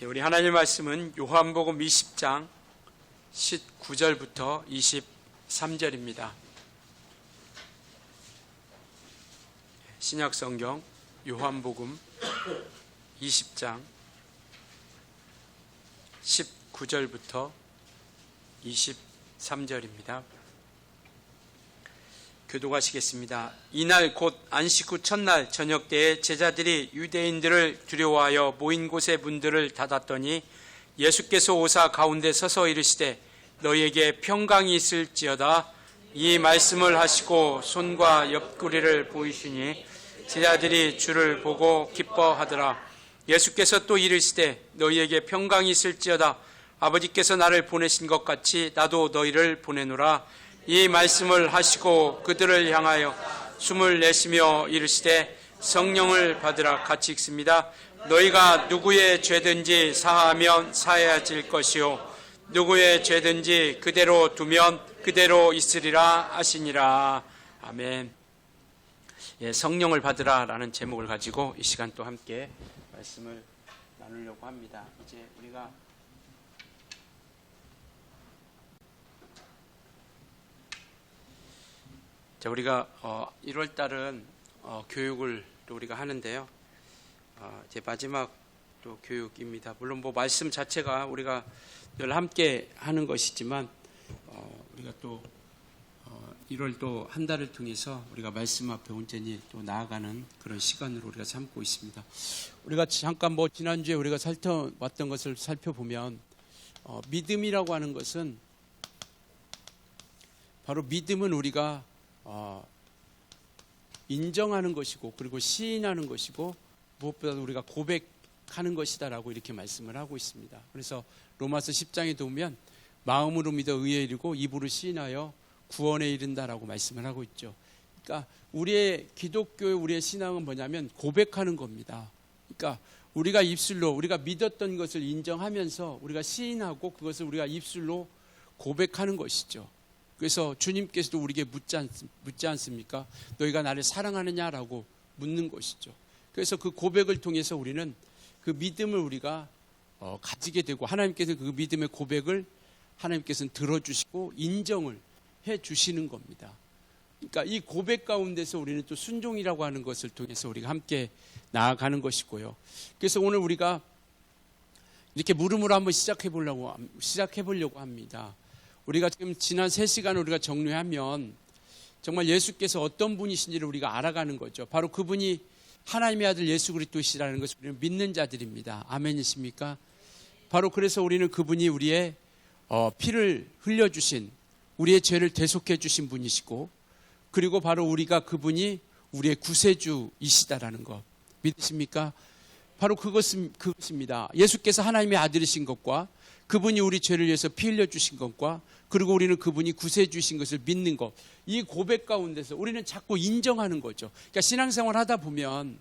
우리 하나님 말씀은 요한복음 20장 19절부터 23절입니다. 신약성경 요한복음 20장 19절부터 23절입니다. 교독하시겠습니다. 이날 곧 안식 후 첫날 저녁 때에 제자들이 유대인들을 두려워하여 모인 곳의 문들을 닫았더니 예수께서 오사 가운데 서서 이르시되 너희에게 평강이 있을지어다. 이 말씀을 하시고 손과 옆구리를 보이시니 제자들이 주를 보고 기뻐하더라. 예수께서 또 이르시되 너희에게 평강이 있을지어다. 아버지께서 나를 보내신 것 같이 나도 너희를 보내노라. 이 말씀을 하시고 그들을 향하여 숨을 내쉬며 이르시되 성령을 받으라. 같이 읽습니다. 너희가 누구의 죄든지 사하면 사해질 것이요 누구의 죄든지 그대로 두면 그대로 있으리라 하시니라. 아멘. 성령을 받으라 라는 제목을 가지고 이 시간 또 함께 말씀을 나누려고 합니다. 이제 우리가 1월 달은 교육을 또 우리가 하는데요. 이제 마지막 또 교육입니다. 물론 말씀 자체가 우리가 늘 함께 하는 것이지만 우리가 또 1월 또 한 달을 통해서 우리가 말씀 앞에 온전히 또 나아가는 그런 시간으로 우리가 삼고 있습니다. 우리가 잠깐 지난주에 우리가 살펴왔던 것을 살펴보면 믿음이라고 하는 것은 바로 믿음은 우리가 인정하는 것이고 그리고 시인하는 것이고 무엇보다도 우리가 고백하는 것이다라고 이렇게 말씀을 하고 있습니다. 그래서 로마서 10장에 보면 마음으로 믿어 의에 이르고 입으로 시인하여 구원에 이른다라고 말씀을 하고 있죠. 그러니까 우리의 기독교의 우리의 신앙은 뭐냐면 고백하는 겁니다. 그러니까 우리가 입술로 우리가 믿었던 것을 인정하면서 우리가 시인하고 그것을 우리가 입술로 고백하는 것이죠. 그래서 주님께서도 우리에게 묻지 않습니까? 너희가 나를 사랑하느냐라고 묻는 것이죠. 그래서 그 고백을 통해서 우리는 그 믿음을 우리가 가지게 되고 하나님께서 그 믿음의 고백을 하나님께서는 들어주시고 인정을 해주시는 겁니다. 그러니까 이 고백 가운데서 우리는 또 순종이라고 하는 것을 통해서 우리가 함께 나아가는 것이고요. 그래서 오늘 우리가 이렇게 물음으로 한번 시작해보려고 합니다. 우리가 지금 지난 3시간을 우리가 정리하면 정말 예수께서 어떤 분이신지를 우리가 알아가는 거죠. 바로 그분이 하나님의 아들 예수 그리스도시라는 것을 우리는 믿는 자들입니다. 아멘이십니까? 바로 그래서 우리는 그분이 우리의 피를 흘려주신 우리의 죄를 대속해 주신 분이시고 그리고 바로 우리가 그분이 우리의 구세주이시다라는 것 믿으십니까? 바로 그것입니다. 예수께서 하나님의 아들이신 것과 그분이 우리 죄를 위해서 피 흘려주신 것과 그리고 우리는 그분이 구세주신 것을 믿는 것, 이 고백 가운데서 우리는 자꾸 인정하는 거죠. 그러니까 신앙생활 하다 보면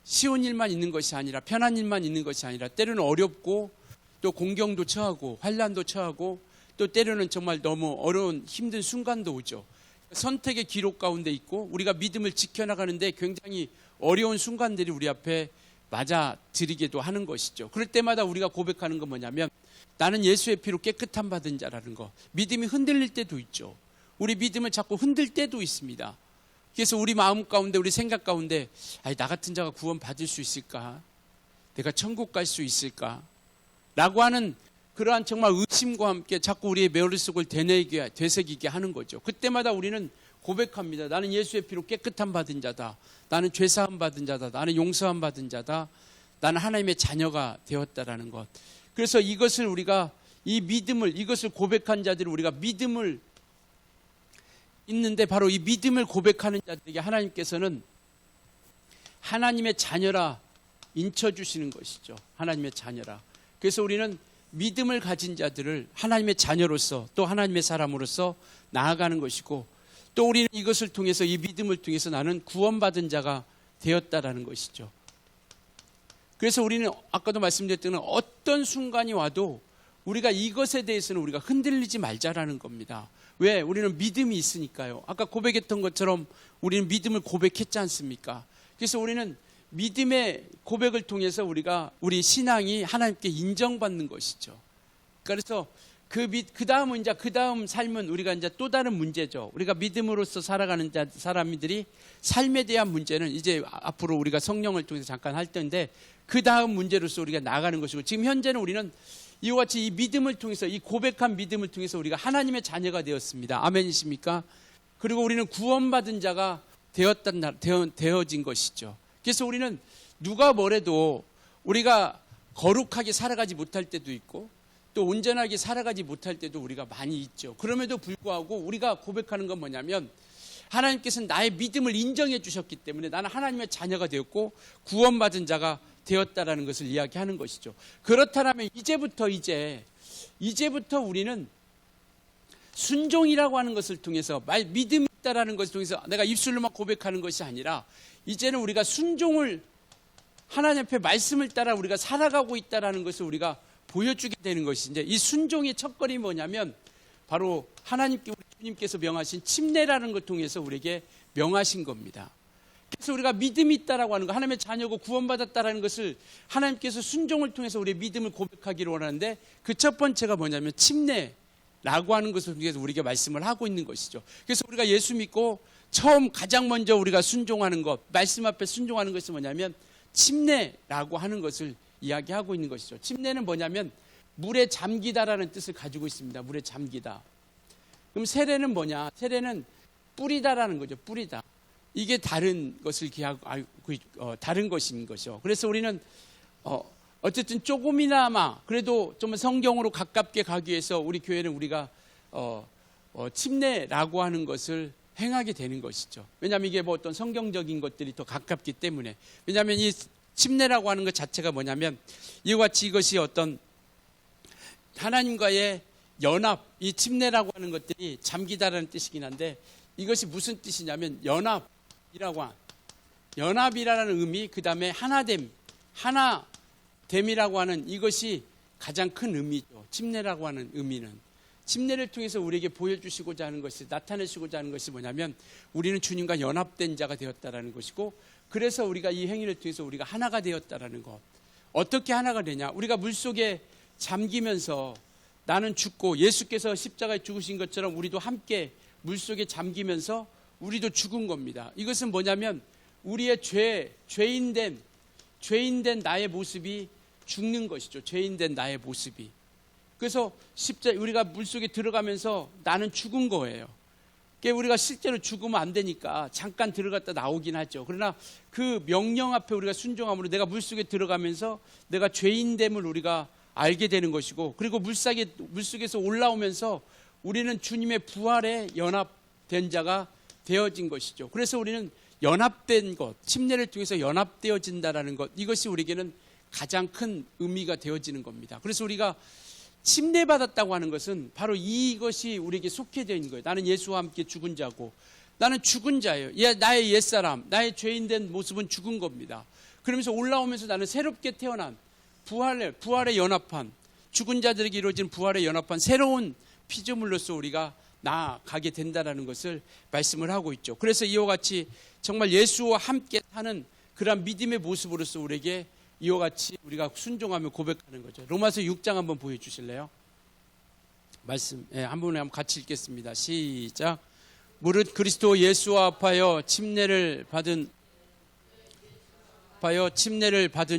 쉬운 일만 있는 것이 아니라 편한 일만 있는 것이 아니라 때로는 어렵고 또 공경도 처하고 환난도 처하고 또 때로는 정말 너무 어려운 힘든 순간도 오죠. 선택의 기록 가운데 있고 우리가 믿음을 지켜나가는데 굉장히 어려운 순간들이 우리 앞에 맞아들이기도 하는 것이죠. 그럴 때마다 우리가 고백하는 건 뭐냐면 나는 예수의 피로 깨끗함 받은 자라는 거. 믿음이 흔들릴 때도 있죠. 우리 믿음을 자꾸 흔들 때도 있습니다. 그래서 우리 마음 가운데 우리 생각 가운데 나 같은 자가 구원 받을 수 있을까? 내가 천국 갈 수 있을까? 라고 하는 그러한 정말 의심과 함께 자꾸 우리의 머릿속을 되새기게 하는 거죠. 그때마다 우리는 고백합니다. 나는 예수의 피로 깨끗함 받은 자다. 나는 죄사함 받은 자다. 나는 용서함 받은 자다. 나는 하나님의 자녀가 되었다라는 것. 그래서 이것을 우리가 이것을 고백한 자들을 우리가 믿음을 있는데 바로 이 믿음을 고백하는 자들에게 하나님께서는 하나님의 자녀라 인쳐주시는 것이죠. 하나님의 자녀라. 그래서 우리는 믿음을 가진 자들을 하나님의 자녀로서 또 하나님의 사람으로서 나아가는 것이고 또 우리는 이것을 통해서 이 믿음을 통해서 나는 구원받은 자가 되었다라는 것이죠. 그래서 우리는 아까도 말씀드렸던 어떤 순간이 와도 우리가 이것에 대해서는 우리가 흔들리지 말자라는 겁니다. 왜? 우리는 믿음이 있으니까요. 아까 고백했던 것처럼 우리는 믿음을 고백했지 않습니까? 그래서 우리는 믿음의 고백을 통해서 우리 신앙이 하나님께 인정받는 것이죠. 그래서 그 다음 삶은 우리가 이제 또 다른 문제죠. 우리가 믿음으로써 살아가는 사람들이 삶에 대한 문제는 이제 앞으로 우리가 성령을 통해서 잠깐 할 텐데 그 다음 문제로서 우리가 나가는 것이고, 지금 현재는 우리는 이와 같이 이 믿음을 통해서, 이 고백한 믿음을 통해서 우리가 하나님의 자녀가 되었습니다. 아멘이십니까? 그리고 우리는 구원받은 자가 되어진 것이죠. 그래서 우리는 누가 뭐래도 우리가 거룩하게 살아가지 못할 때도 있고 또 온전하게 살아가지 못할 때도 우리가 많이 있죠. 그럼에도 불구하고 우리가 고백하는 건 뭐냐면, 하나님께서는 나의 믿음을 인정해 주셨기 때문에 나는 하나님의 자녀가 되었고 구원받은 자가 되었다라는 것을 이야기하는 것이죠. 그렇다면 이제부터 우리는 순종이라고 하는 것을 통해서, 믿음이 있다라는 것을 통해서 내가 입술로만 고백하는 것이 아니라, 이제는 우리가 순종을, 하나님 앞에 말씀을 따라 우리가 살아가고 있다라는 것을 우리가 보여주게 되는 것인데, 이 순종의 첫걸이 뭐냐면 바로 하나님께, 우리 주님께서 명하신 침례라는 것 통해서 우리에게 명하신 겁니다. 그래서 우리가 믿음이 있다라고 하는 것, 하나님의 자녀고 구원받았다라는 것을 하나님께서 순종을 통해서 우리의 믿음을 고백하기를 원하는데, 그 첫 번째가 뭐냐면 침례라고 하는 것을 통해서 우리에게 말씀을 하고 있는 것이죠. 그래서 우리가 예수 믿고 가장 먼저 우리가 순종하는 것, 말씀 앞에 순종하는 것이 뭐냐면 침례라고 하는 것을 이야기하고 있는 것이죠. 침례는 뭐냐면 물에 잠기다라는 뜻을 가지고 있습니다. 물에 잠기다. 그럼 세례는 뭐냐? 세례는 뿌리다라는 거죠. 뿌리다. 이게 다른 것을 다른 것인 거죠. 그래서 우리는 어쨌든 조금이나마 그래도 좀 성경으로 가깝게 가기 위해서 우리 교회는 우리가 침례라고 하는 것을 행하게 되는 것이죠. 왜냐하면 이게 뭐 어떤 성경적인 것들이 더 가깝기 때문에. 왜냐하면 이 침례라고 하는 것 자체가 뭐냐면, 이와 같이 이것이 어떤 하나님과의 연합, 이 침례라고 하는 것들이 잠기다라는 뜻이긴 한데, 이것이 무슨 뜻이냐면 연합이라는 의미, 그 다음에 하나됨이라고 하는, 이것이 가장 큰 의미죠. 침례라고 하는 의미는. 침례를 통해서 우리에게 보여주시고자 하는 것이, 나타내시고자 하는 것이 뭐냐면, 우리는 주님과 연합된 자가 되었다라는 것이고, 그래서 우리가 이 행위를 통해서 우리가 하나가 되었다라는 것. 어떻게 하나가 되냐? 우리가 물속에 잠기면서 나는 죽고, 예수께서 십자가에 죽으신 것처럼 우리도 함께 물속에 잠기면서 우리도 죽은 겁니다. 이것은 뭐냐면 우리의 죄인된 나의 모습이 죽는 것이죠. 죄인된 나의 모습이. 그래서 우리가 물속에 들어가면서 나는 죽은 거예요. 우리가 실제로 죽으면 안 되니까 잠깐 들어갔다 나오긴 하죠. 그러나 그 명령 앞에 우리가 순종함으로 내가 물속에 들어가면서 내가 죄인됨을 우리가 알게 되는 것이고, 그리고 물속에서 올라오면서 우리는 주님의 부활에 연합된 자가 되어진 것이죠. 그래서 우리는 연합된 것, 침례를 통해서 연합되어진다라는 것, 이것이 우리에게는 가장 큰 의미가 되어지는 겁니다. 그래서 우리가 침례받았다고 하는 것은 바로 이것이 우리에게 속해져 있는 거예요. 나는 예수와 함께 죽은 자고, 나는 죽은 자예요. 나의 옛사람, 나의 죄인된 모습은 죽은 겁니다. 그러면서 올라오면서 나는 새롭게 태어난, 부활에 연합한, 죽은 자들에게 이루어진 부활에 연합한 새로운 피조물로서 우리가 나아가게 된다는 것을 말씀을 하고 있죠. 그래서 이와 같이 정말 예수와 함께 사는 그런 믿음의 모습으로서 우리에게 이와 같이 우리가 순종하며 고백하는 거죠. 로마서 6장 한번 보여주실래요? 말씀 한번 같이 읽겠습니다. 시작. 무릇 그리스도 예수와 합하여 침례를 받은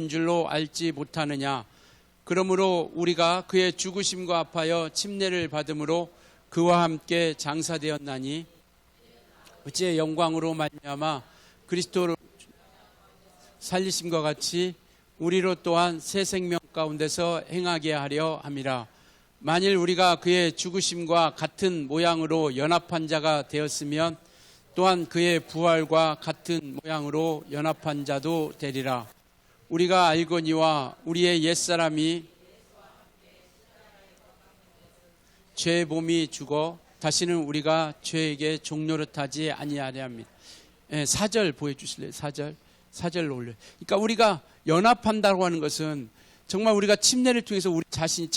줄로 알지 못하느냐. 그러므로 우리가 그의 죽으심과 합하여 침례를 받음으로 그와 함께 장사되었나니, 어찌 영광으로 말미암아 그리스도를 살리심과 같이 우리로 또한 새 생명 가운데서 행하게 하려 함이라. 만일 우리가 그의 죽으심과 같은 모양으로 연합한 자가 되었으면 또한 그의 부활과 같은 모양으로 연합한 자도 되리라. 우리가 알거니와 우리의 옛사람이 죄의 몸이 죽어 다시는 우리가 죄에게 종노릇하지 아니하려 합니다. 4절 보여주실래요? 4절로 올려요. 그러니까 우리가 연합한다고 하는 것은 정말 우리가 침례를 통해서 우리 자신이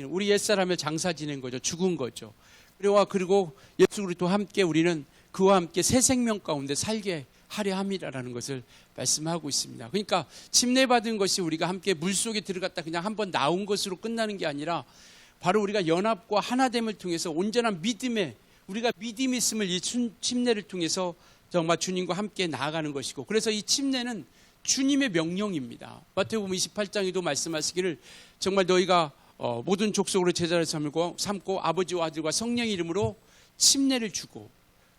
우리 옛사람의 장사 지낸 거죠. 죽은 거죠. 그리고 예수 그리스도와 함께 우리는 그와 함께 새 생명 가운데 살게 하려 함이라는 것을 말씀하고 있습니다. 그러니까 침례받은 것이 우리가 함께 물속에 들어갔다 그냥 한번 나온 것으로 끝나는 게 아니라 바로 우리가 연합과 하나됨을 통해서 온전한 믿음에 우리가 믿음이 있음을 이 침례를 통해서 정말 주님과 함께 나아가는 것이고, 그래서 이 침례는 주님의 명령입니다. 마태복음 28장에도 말씀하시기를 정말 너희가 모든 족속으로 제자를 삼고 아버지와 아들과 성령의 이름으로 침례를 주고,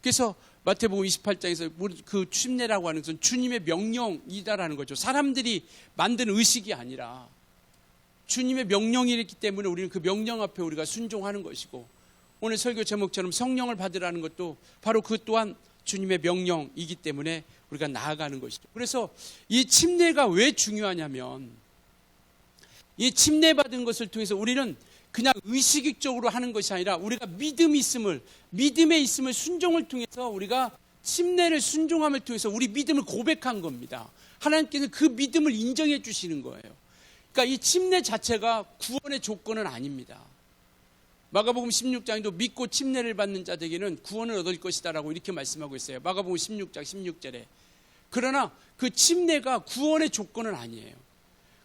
그래서 마태복음 28장에서 그 침례라고 하는 것은 주님의 명령이다라는 거죠. 사람들이 만든 의식이 아니라 주님의 명령이기 때문에 우리는 그 명령 앞에 우리가 순종하는 것이고, 오늘 설교 제목처럼 성령을 받으라는 것도 바로 그 또한 주님의 명령이기 때문에 우리가 나아가는 것이죠. 그래서 이 침례가 왜 중요하냐면, 이 침례받은 것을 통해서 우리는 그냥 의식적으로 하는 것이 아니라 우리가 믿음에 있음을 순종을 통해서 우리가 침례를 순종함을 통해서 우리 믿음을 고백한 겁니다. 하나님께서 그 믿음을 인정해 주시는 거예요. 그러니까 이 침례 자체가 구원의 조건은 아닙니다. 마가복음 16장에도 믿고 침례를 받는 자들에게는 구원을 얻을 것이다라고 이렇게 말씀하고 있어요. 마가복음 16장 16절에. 그러나 그 침례가 구원의 조건은 아니에요.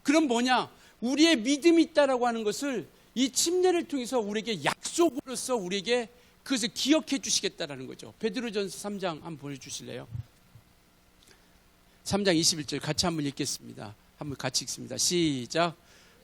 그럼 뭐냐? 우리의 믿음이 있다라고 하는 것을 이 침례를 통해서 우리에게 약속으로서 우리에게 그것을 기억해 주시겠다라는 거죠. 베드로전서 3장 한번 보여주실래요? 3장 21절 같이 한번 읽겠습니다. 한번 같이 읽습니다. 시작.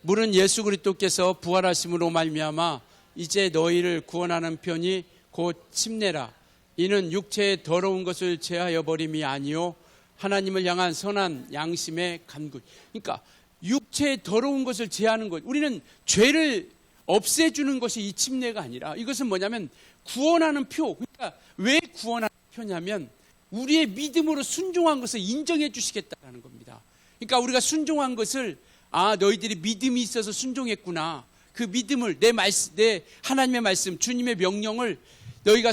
물은 예수 그리스도께서 부활하심으로 말미암아 이제 너희를 구원하는 편이 곧 침례라. 이는 육체의 더러운 것을 제하여 버림이 아니요 하나님을 향한 선한 양심의 간구. 그러니까 육체의 더러운 것을 제하는 것. 우리는 죄를 없애주는 것이 이 침례가 아니라 이것은 뭐냐면 구원하는 표. 그러니까 왜 구원하는 표냐면 우리의 믿음으로 순종한 것을 인정해 주시겠다는 겁니다. 그러니까 우리가 순종한 것을 너희들이 믿음이 있어서 순종했구나. 그 믿음을 내 하나님의 말씀, 주님의 명령을 너희가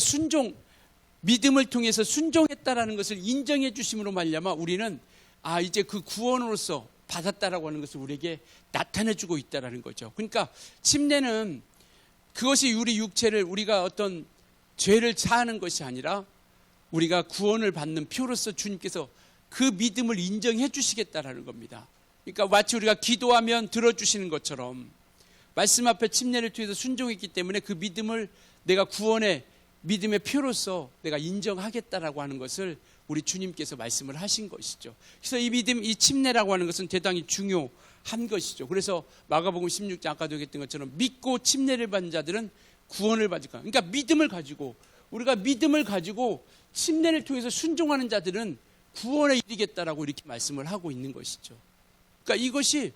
믿음을 통해서 순종했다라는 것을 인정해 주심으로 말미암아 우리는 이제 그 구원으로서 받았다라고 하는 것을 우리에게 나타내 주고 있다라는 거죠. 그러니까 침례는 그것이 우리 육체를 우리가 어떤 죄를 사하는 것이 아니라 우리가 구원을 받는 표로서 주님께서 그 믿음을 인정해 주시겠다라는 겁니다. 그러니까 마치 우리가 기도하면 들어주시는 것처럼 말씀 앞에 침례를 통해서 순종했기 때문에 그 믿음을 내가 구원의 믿음의 표로서 내가 인정하겠다라고 하는 것을 우리 주님께서 말씀을 하신 것이죠. 그래서 이 믿음, 이 침례라고 하는 것은 대단히 중요한 것이죠. 그래서 마가복음 16장 아까도 얘기했던 것처럼 믿고 침례를 받은 자들은 구원을 받을 거야. 그러니까 우리가 믿음을 가지고 침례를 통해서 순종하는 자들은 구원에 이르겠다라고 이렇게 말씀을 하고 있는 것이죠. 그러니까 이것이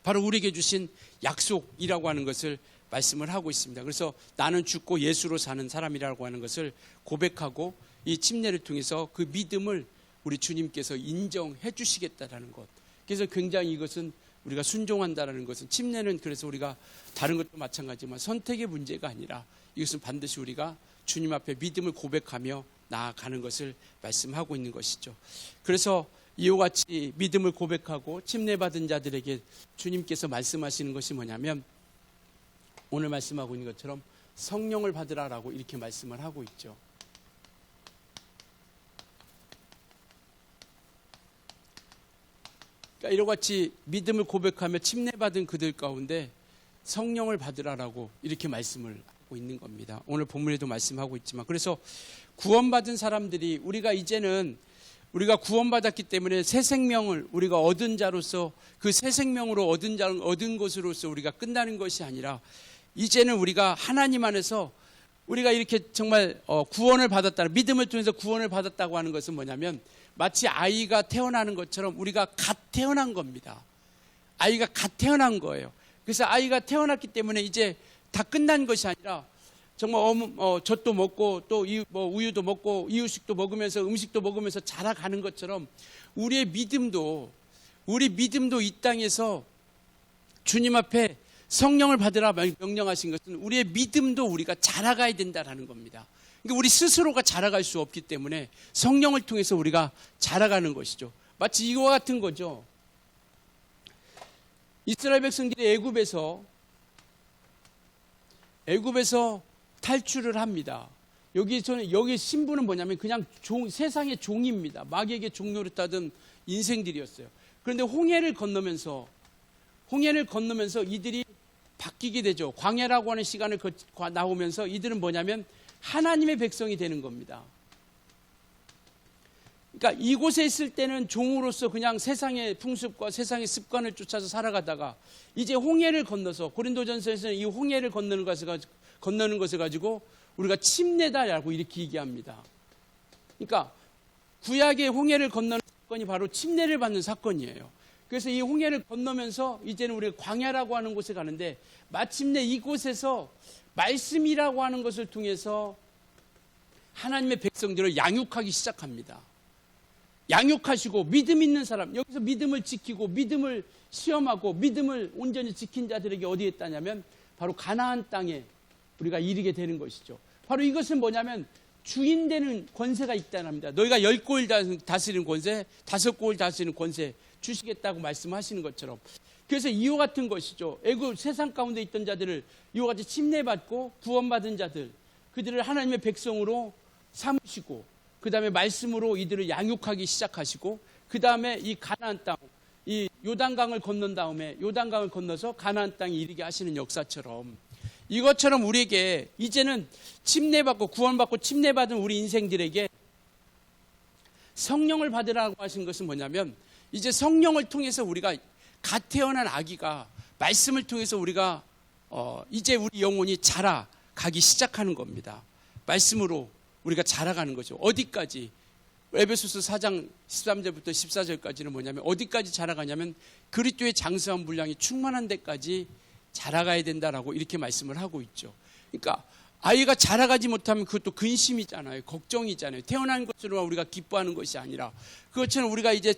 바로 우리에게 주신 약속이라고 하는 것을 말씀을 하고 있습니다. 그래서 나는 죽고 예수로 사는 사람이라고 하는 것을 고백하고 이 침례를 통해서 그 믿음을 우리 주님께서 인정해 주시겠다라는 것. 그래서 굉장히 이것은 우리가 순종한다라는 것은 침례는 그래서 우리가 다른 것도 마찬가지지만 선택의 문제가 아니라 이것은 반드시 우리가 주님 앞에 믿음을 고백하며 나아가는 것을 말씀하고 있는 것이죠. 그래서 이와 같이 믿음을 고백하고 침례받은 자들에게 주님께서 말씀하시는 것이 뭐냐면 오늘 말씀하고 있는 것처럼 성령을 받으라라고 이렇게 말씀을 하고 있죠. 그러니까 이와 같이 믿음을 고백하며 침례받은 그들 가운데 성령을 받으라라고 이렇게 말씀을 하고 있는 겁니다. 오늘 본문에도 말씀하고 있지만 그래서 구원받은 사람들이 우리가 구원받았기 때문에 새 생명을 우리가 얻은 자로서 그 새 생명으로 얻은 것으로서 우리가 끝나는 것이 아니라 이제는 우리가 하나님 안에서 우리가 이렇게 정말 구원을 받았다, 믿음을 통해서 구원을 받았다고 하는 것은 뭐냐면 마치 아이가 태어나는 것처럼 우리가 갓 태어난 겁니다. 아이가 갓 태어난 거예요. 그래서 아이가 태어났기 때문에 이제 다 끝난 것이 아니라 정말 젖도 먹고 또 우유도 먹고 이유식도 먹으면서 음식도 먹으면서 자라가는 것처럼 우리 믿음도 이 땅에서 주님 앞에 성령을 받으라 명령하신 것은 우리의 믿음도 우리가 자라가야 된다라는 겁니다. 그러니까 우리 스스로가 자라갈 수 없기 때문에 성령을 통해서 우리가 자라가는 것이죠. 마치 이와 같은 거죠. 이스라엘 백성들이 애굽에서 탈출을 합니다. 여기 신부는 뭐냐면 그냥 세상의 종입니다. 마귀에게 종노릇하던 인생들이었어요. 그런데 홍해를 건너면서 이들이 바뀌게 되죠. 광야라고 하는 시간을 나오면서 이들은 뭐냐면 하나님의 백성이 되는 겁니다. 그러니까 이곳에 있을 때는 종으로서 그냥 세상의 풍습과 세상의 습관을 쫓아서 살아가다가 이제 홍해를 건너서 고린도전서에서는 이 홍해를 건너는 것을 가지고 우리가 침례다라고 이렇게 얘기합니다. 그러니까 구약의 홍해를 건너는 사건이 바로 침례를 받는 사건이에요. 그래서 이 홍해를 건너면서 이제는 우리가 광야라고 하는 곳에 가는데 마침내 이곳에서 말씀이라고 하는 것을 통해서 하나님의 백성들을 양육하기 시작합니다. 양육하시고 믿음 있는 사람, 여기서 믿음을 지키고 믿음을 시험하고 믿음을 온전히 지킨 자들에게 어디에 있다냐면 바로 가나안 땅에 우리가 이르게 되는 것이죠. 바로 이것은 뭐냐면 주인 되는 권세가 있다는 겁니다. 너희가 10골 다스리는 권세, 5골 다스리는 권세 주시겠다고 말씀하시는 것처럼. 그래서 이와 같은 것이죠. 애굽 세상 가운데 있던 자들을 이와 같이 침례받고 구원받은 자들, 그들을 하나님의 백성으로 삼으시고 그 다음에 말씀으로 이들을 양육하기 시작하시고 그 다음에 이 가나안 땅, 이 요단강을 건넌 다음에 요단강을 건너서 가나안 땅에 이르게 하시는 역사처럼 이것처럼 우리에게 이제는 침례받고 구원받고 침례받은 우리 인생들에게 성령을 받으라고 하신 것은 뭐냐면 이제 성령을 통해서 우리가 갓 태어난 아기가 말씀을 통해서 우리가 이제 우리 영혼이 자라가기 시작하는 겁니다. 말씀으로 우리가 자라가는 거죠. 어디까지? 에베소서 4장 13절부터 14절까지는 뭐냐면 어디까지 자라가냐면 그리스도의 장성한 분량이 충만한 데까지 자라가야 된다라고 이렇게 말씀을 하고 있죠. 그러니까 아이가 자라가지 못하면 그것도 근심이잖아요. 걱정이잖아요. 태어난 것으로만 우리가 기뻐하는 것이 아니라 그것처럼 우리가 이제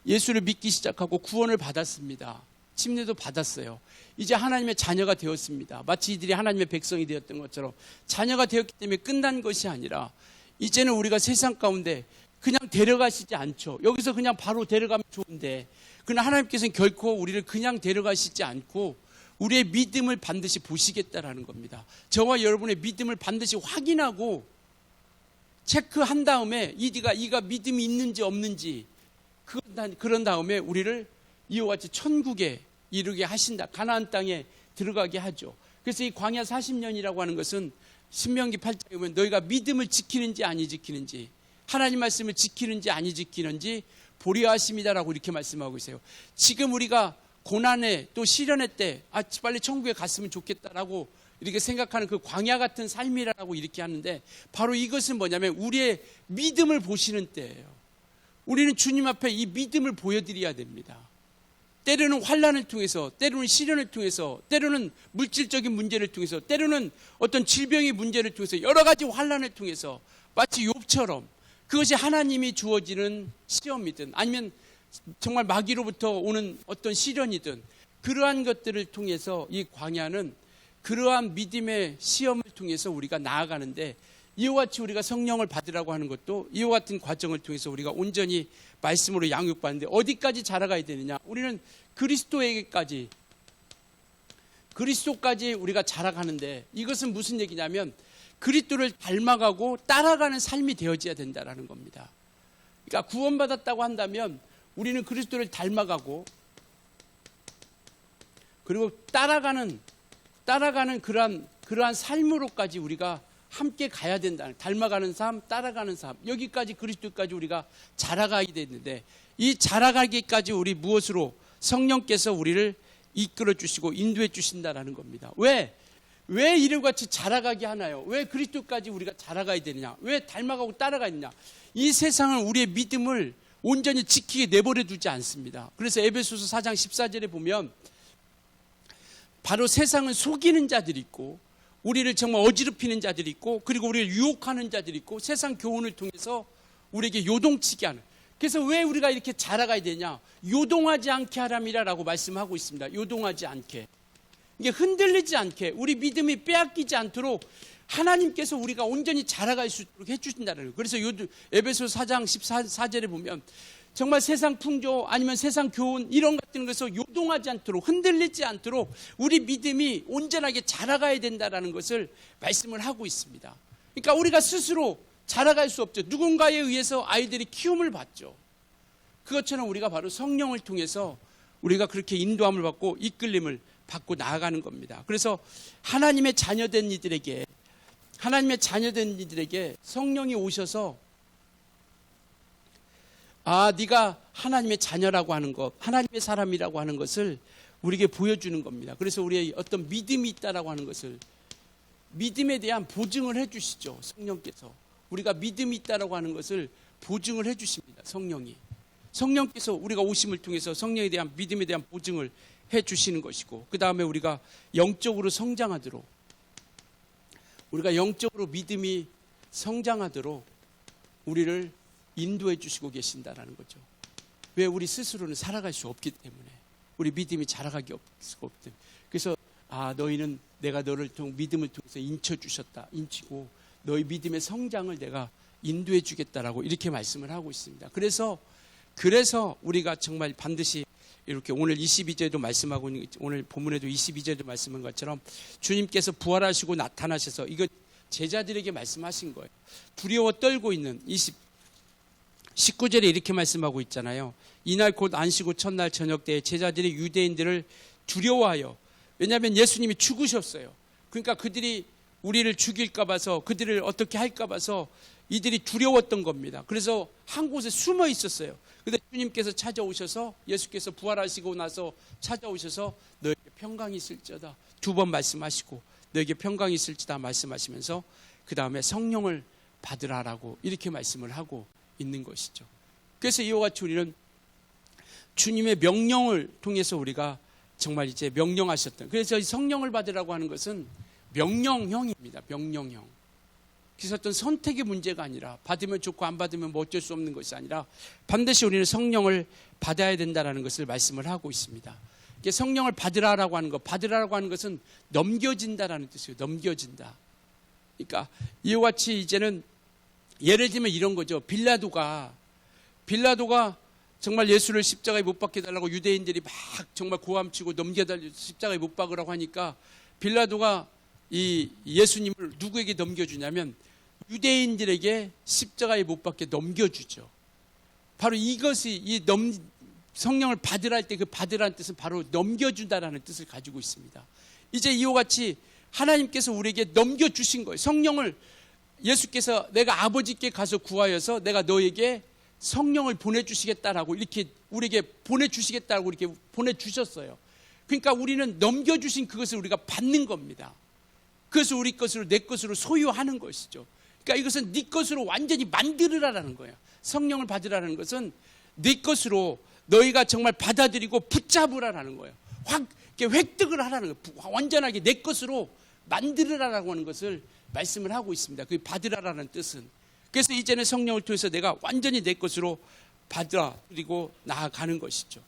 예수를 믿기 시작하고 구원을 받았습니다. 침례도 받았어요. 이제 하나님의 자녀가 되었습니다. 마치 이들이 하나님의 백성이 되었던 것처럼 자녀가 되었기 때문에 끝난 것이 아니라 이제는 우리가 세상 가운데 그냥 데려가시지 않죠. 여기서 그냥 바로 데려가면 좋은데 그러나 하나님께서는 결코 우리를 그냥 데려가시지 않고 우리의 믿음을 반드시 보시겠다라는 겁니다. 저와 여러분의 믿음을 반드시 확인하고 체크한 다음에 이가 믿음이 있는지 없는지 그런 다음에 우리를 이와 같이 천국에 이르게 하신다. 가나안 땅에 들어가게 하죠. 그래서 이 광야 40년이라고 하는 것은 신명기 8장에 보면 너희가 믿음을 지키는지 아니 지키는지 하나님 말씀을 지키는지 아니 지키는지 보려 하심이다라고 이렇게 말씀하고 있어요. 지금 우리가 고난의 또 시련의 때 빨리 천국에 갔으면 좋겠다라고 이렇게 생각하는 그 광야 같은 삶이라고 이렇게 하는데 바로 이것은 뭐냐면 우리의 믿음을 보시는 때예요. 우리는 주님 앞에 이 믿음을 보여드려야 됩니다. 때로는 환난을 통해서, 때로는 시련을 통해서, 때로는 물질적인 문제를 통해서, 때로는 어떤 질병의 문제를 통해서 여러 가지 환난을 통해서 마치 욥처럼 그것이 하나님이 주어지는 시험이든 아니면 정말 마귀로부터 오는 어떤 시련이든 그러한 것들을 통해서 이 광야는 그러한 믿음의 시험을 통해서 우리가 나아가는데 이와 같이 우리가 성령을 받으라고 하는 것도 이와 같은 과정을 통해서 우리가 온전히 말씀으로 양육받는데 어디까지 자라가야 되느냐? 우리는 그리스도까지 우리가 자라가는데 이것은 무슨 얘기냐면 그리스도를 닮아가고 따라가는 삶이 되어져야 된다는 겁니다. 그러니까 구원받았다고 한다면 우리는 그리스도를 닮아가고 그리고 따라가는 그러한 삶으로까지 우리가 함께 가야 된다. 닮아가는 삶, 따라가는 삶. 여기까지 그리스도까지 우리가 자라가야 되는데 이 자라가기까지 우리 무엇으로 성령께서 우리를 이끌어 주시고 인도해 주신다라는 겁니다. 왜 이를 같이 자라가게 하나요? 왜 그리스도까지 우리가 자라가야 되느냐? 왜 닮아가고 따라가야 되느냐? 이 세상은 우리의 믿음을 온전히 지키게 내버려 두지 않습니다. 그래서 에베소서 4장 14절에 보면 바로 세상은 속이는 자들이 있고 우리를 정말 어지럽히는 자들이 있고 그리고 우리를 유혹하는 자들이 있고 세상 교훈을 통해서 우리에게 요동치게 하는. 그래서 왜 우리가 이렇게 자라가야 되냐? 요동하지 않게 하람이라고 말씀하고 있습니다. 요동하지 않게. 이게 흔들리지 않게 우리 믿음이 빼앗기지 않도록 하나님께서 우리가 온전히 자라갈 수 있도록 해주신다는 거예요. 그래서 에베소 4장 14절에 보면 정말 세상 풍조 아니면 세상 교훈 이런 같은 것에서 요동하지 않도록 흔들리지 않도록 우리 믿음이 온전하게 자라가야 된다는 것을 말씀을 하고 있습니다. 그러니까 우리가 스스로 자라갈 수 없죠. 누군가에 의해서 아이들이 키움을 받죠. 그것처럼 우리가 바로 성령을 통해서 우리가 그렇게 인도함을 받고 이끌림을 받고 나아가는 겁니다. 그래서 하나님의 자녀된 이들에게 성령이 오셔서 네가 하나님의 자녀라고 하는 것, 하나님의 사람이라고 하는 것을 우리에게 보여주는 겁니다. 그래서 우리의 어떤 믿음이 있다라고 하는 것을, 믿음에 대한 보증을 해주시죠. 성령께서 우리가 믿음이 있다라고 하는 것을 보증을 해주십니다. 성령께서 우리가 오심을 통해서 성령에 대한 믿음에 대한 보증을 해주시는 것이고, 그 다음에 우리가 영적으로 성장하도록, 우리가 영적으로 믿음이 성장하도록 우리를 인도해 주시고 계신다라는 거죠. 왜? 우리 스스로는 살아갈 수 없기 때문에, 우리 믿음이 자라가기 없기 때문에. 그래서 너희는 내가 너를 믿음을 통해서 인치고 너희 믿음의 성장을 내가 인도해 주겠다라고 이렇게 말씀을 하고 있습니다. 그래서 우리가 정말 반드시 이렇게 오늘 22절도 말씀하고 있는, 오늘 본문에도 22절도 말씀한 것처럼 주님께서 부활하시고 나타나셔서 이거 제자들에게 말씀하신 거예요. 두려워 떨고 있는 19절에 이렇게 말씀하고 있잖아요. 이날 곧 안식 후 첫날 저녁 때에 제자들이 유대인들을 두려워하여, 왜냐하면 예수님이 죽으셨어요. 그러니까 그들이 우리를 죽일까 봐서, 그들을 어떻게 할까 봐서 이들이 두려웠던 겁니다. 그래서 한 곳에 숨어 있었어요. 근데 주님께서 찾아오셔서, 예수께서 부활하시고 나서 찾아오셔서 너에게 평강이 있을지어다 두 번 말씀하시고, 너에게 평강이 있을지다 말씀하시면서 그 다음에 성령을 받으라라고 이렇게 말씀을 하고 있는 것이죠. 그래서 이와 같이 우리는 주님의 명령을 통해서 우리가 정말 이제 명령하셨던, 그래서 이 성령을 받으라고 하는 것은 명령형입니다. 명령형. 그래서 어떤 선택의 문제가 아니라, 받으면 좋고 안 받으면 뭐 어쩔 수 없는 것이 아니라 반드시 우리는 성령을 받아야 된다는 것을 말씀을 하고 있습니다. 이게 성령을 받으라고 하는 것은 넘겨진다라는 뜻이에요. 넘겨진다. 그러니까 이와 같이 이제는 예를 들면 이런 거죠. 빌라도가 정말 예수를 십자가에 못 박게 달라고 유대인들이 막 정말 고함치고 넘겨달려 십자가에 못 박으라고 하니까 빌라도가 이 예수님을 누구에게 넘겨주냐면 유대인들에게 십자가에 못 박게 넘겨주죠. 바로 이것이 성령을 받으라 할 때 그 받으라는 뜻은 바로 넘겨준다라는 뜻을 가지고 있습니다. 이제 이와 같이 하나님께서 우리에게 넘겨주신 거예요. 성령을 예수께서 내가 아버지께 가서 구하여서 내가 너에게 성령을 보내주시겠다라고 이렇게 우리에게 보내주시겠다라고 이렇게 보내주셨어요. 그러니까 우리는 넘겨주신 그것을 우리가 받는 겁니다. 그것을 우리 것으로, 내 것으로 소유하는 것이죠. 그러니까 이것은 네 것으로 완전히 만들으라라는 거예요. 성령을 받으라는 것은 네 것으로 너희가 정말 받아들이고 붙잡으라라는 거예요. 확 이렇게 획득을 하라는 거예요. 완전하게 내 것으로 만들으라라고 하는 것을 말씀을 하고 있습니다. 그 받으라라는 뜻은. 그래서 이제는 성령을 통해서 내가 완전히 내 것으로 받아들이고 나아가는 것이죠.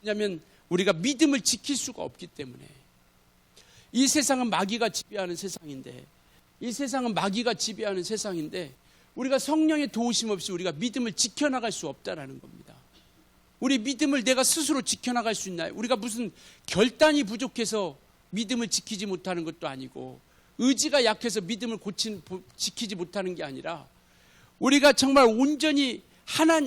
왜냐하면 우리가 믿음을 지킬 수가 없기 때문에. 이 세상은 마귀가 지배하는 세상인데, 우리가 성령의 도우심 없이 우리가 믿음을 지켜나갈 수 없다라는 겁니다. 우리 믿음을 내가 스스로 지켜나갈 수 있나요? 우리가 무슨 결단이 부족해서 믿음을 지키지 못하는 것도 아니고, 의지가 약해서 믿음을 지키지 못하는 게 아니라, 우리가 정말 온전히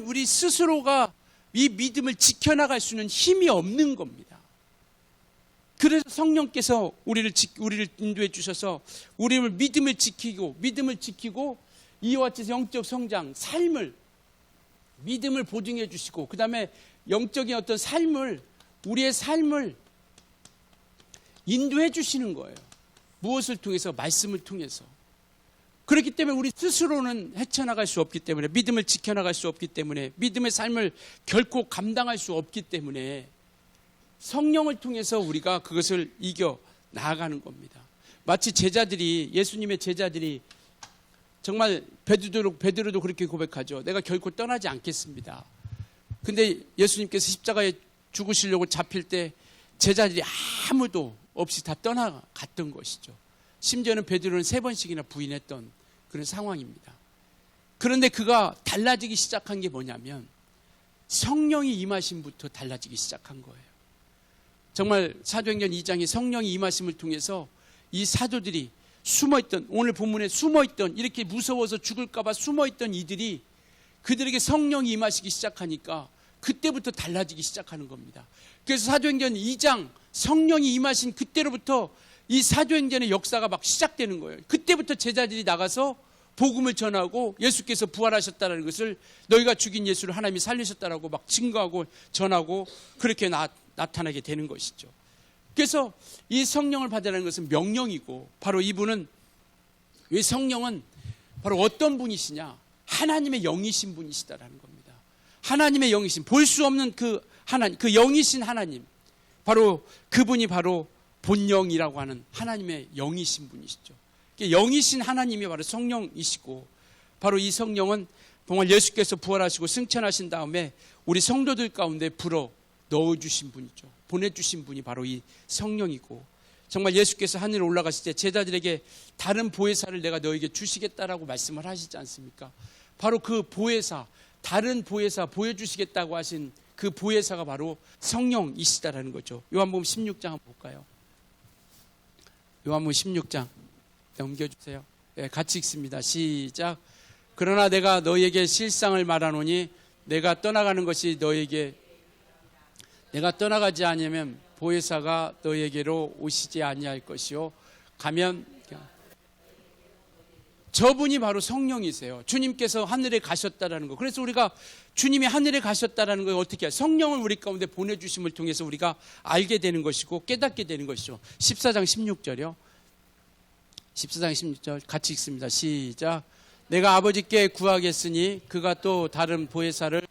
우리 스스로가 이 믿음을 지켜나갈 수 있는 힘이 없는 겁니다. 그래서 성령께서 우리를 인도해 주셔서 우리를 믿음을 지키고 이와 같이 영적 성장, 믿음을 보증해 주시고, 그 다음에 영적인 어떤 우리의 삶을 인도해 주시는 거예요. 무엇을 통해서? 말씀을 통해서. 그렇기 때문에 우리 스스로는 헤쳐나갈 수 없기 때문에, 믿음을 지켜나갈 수 없기 때문에, 믿음의 삶을 결코 감당할 수 없기 때문에 성령을 통해서 우리가 그것을 이겨 나아가는 겁니다. 마치 예수님의 제자들이 정말 베드로도 그렇게 고백하죠. 내가 결코 떠나지 않겠습니다. 근데 예수님께서 십자가에 죽으시려고 잡힐 때 제자들이 아무도 없이 다 떠나갔던 것이죠. 심지어는 베드로는 3번씩이나 부인했던 그런 상황입니다. 그런데 그가 달라지기 시작한 게 뭐냐면 성령이 임하심부터 달라지기 시작한 거예요. 정말 사도행전 2장에 성령이 임하심을 통해서 이 사도들이 숨어있던, 오늘 본문에 숨어있던, 이렇게 무서워서 죽을까봐 숨어있던 이들이 그들에게 성령이 임하시기 시작하니까 그때부터 달라지기 시작하는 겁니다. 그래서 사도행전 2장 성령이 임하신 그때로부터 이 사도행전의 역사가 막 시작되는 거예요. 그때부터 제자들이 나가서 복음을 전하고 예수께서 부활하셨다는 것을, 너희가 죽인 예수를 하나님이 살리셨다라고 막 증거하고 전하고 그렇게 나타나게 되는 것이죠. 그래서 이 성령을 받으라는 것은 명령이고, 바로 이분은, 왜 성령은 바로 어떤 분이시냐? 하나님의 영이신 분이시다라는 겁니다. 하나님의 영이신, 볼 수 없는 그 하나님, 그 영이신 하나님, 바로 그분이 바로 본영이라고 하는 하나님의 영이신 분이시죠. 영이신 하나님이 바로 성령이시고, 바로 이 성령은 정말 예수께서 부활하시고 승천하신 다음에 우리 성도들 가운데 불어 넣어주신 분이죠. 보내주신 분이 바로 이 성령이고, 정말 예수께서 하늘에 올라가실 때 제자들에게 다른 보혜사를 내가 너에게 주시겠다라고 말씀을 하시지 않습니까? 바로 그 보혜사, 다른 보혜사 보여주시겠다고 하신 그 보혜사가 바로 성령이시다라는 거죠. 요한복음 16장 한번 볼까요? 요한복음 16장 넘겨주세요. 네, 같이 읽습니다. 시작. 그러나 내가 너희에게 실상을 말하노니 내가 떠나가는 것이 너희에게, 내가 떠나가지 아니하면 보혜사가 너희에게로 오시지 아니할 것이요, 가면, 저분이 바로 성령이세요. 주님께서 하늘에 가셨다라는 거. 그래서 우리가 주님이 하늘에 가셨다라는 걸 어떻게 해요? 성령을 우리 가운데 보내주심을 통해서 우리가 알게 되는 것이고 깨닫게 되는 것이죠. 14장 16절이요. 14장 16절 같이 읽습니다. 시작. 내가 아버지께 구하겠으니 그가 또 다른 보혜사를,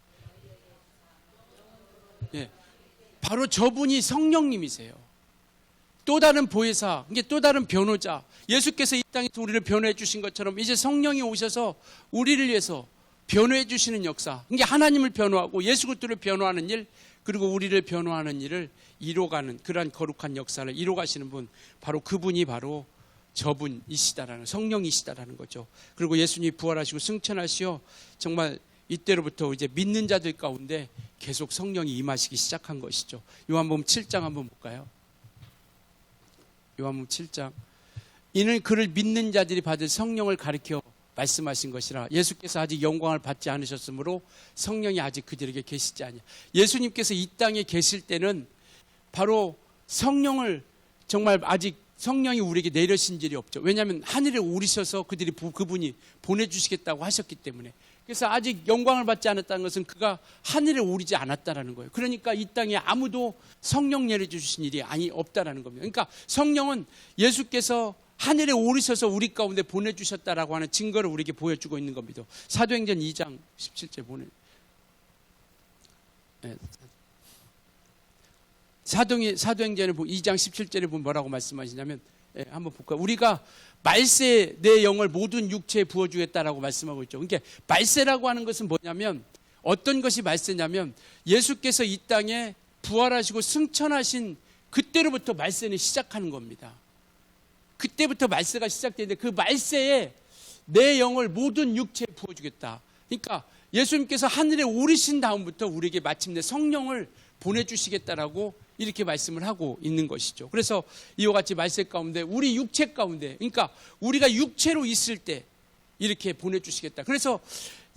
예, 바로 저분이 성령님이세요. 또 다른 보혜사, 이게 또 다른 변호자, 예수께서 이 땅에서 우리를 변호해 주신 것처럼 이제 성령이 오셔서 우리를 위해서 변호해 주시는 역사, 이게 하나님을 변호하고 예수 그리스도를 변호하는 일, 그리고 우리를 변호하는 일을 이뤄가는 그러한 거룩한 역사를 이뤄가시는 분, 바로 그분이 바로 저분이시다라는, 성령이시다라는 거죠. 그리고 예수님이 부활하시고 승천하시어 정말 이때로부터 이제 믿는 자들 가운데 계속 성령이 임하시기 시작한 것이죠. 요한복음 7장 한번 볼까요? 요한복음 7장. 이는 그를 믿는 자들이 받을 성령을 가리켜 말씀하신 것이라. 예수께서 아직 영광을 받지 않으셨으므로 성령이 아직 그들에게 계시지 아니하. 예수님께서 이 땅에 계실 때는 바로 성령을, 정말 아직 성령이 우리에게 내려신 일이 없죠. 왜냐하면 하늘에 오르셔서 그분이 보내주시겠다고 하셨기 때문에. 그래서 아직 영광을 받지 않았다는 것은 그가 하늘에 오르지 않았다라는 거예요. 그러니까 이 땅에 아무도 성령 내려주신 일이 없다라는 겁니다. 그러니까 성령은 예수께서 하늘에 오르셔서 우리 가운데 보내주셨다라고 하는 증거를 우리에게 보여주고 있는 겁니다. 사도행전 2장 17절 보내. 네. 사도행전에 2장 17절에 보면 뭐라고 말씀하시냐면, 예, 한번 볼까요? 우리가 말세 내 영을 모든 육체에 부어주겠다라고 말씀하고 있죠. 그러니까 말세라고 하는 것은 뭐냐면, 어떤 것이 말세냐면 예수께서 이 땅에 부활하시고 승천하신 그때로부터 말세는 시작하는 겁니다. 그때부터 말세가 시작되는데 그 말세에 내 영을 모든 육체에 부어주겠다. 그러니까 예수님께서 하늘에 오르신 다음부터 우리에게 마침내 성령을 보내주시겠다라고 이렇게 말씀을 하고 있는 것이죠. 그래서 이와 같이 말세 가운데, 우리 육체 가운데, 그러니까 우리가 육체로 있을 때 이렇게 보내주시겠다. 그래서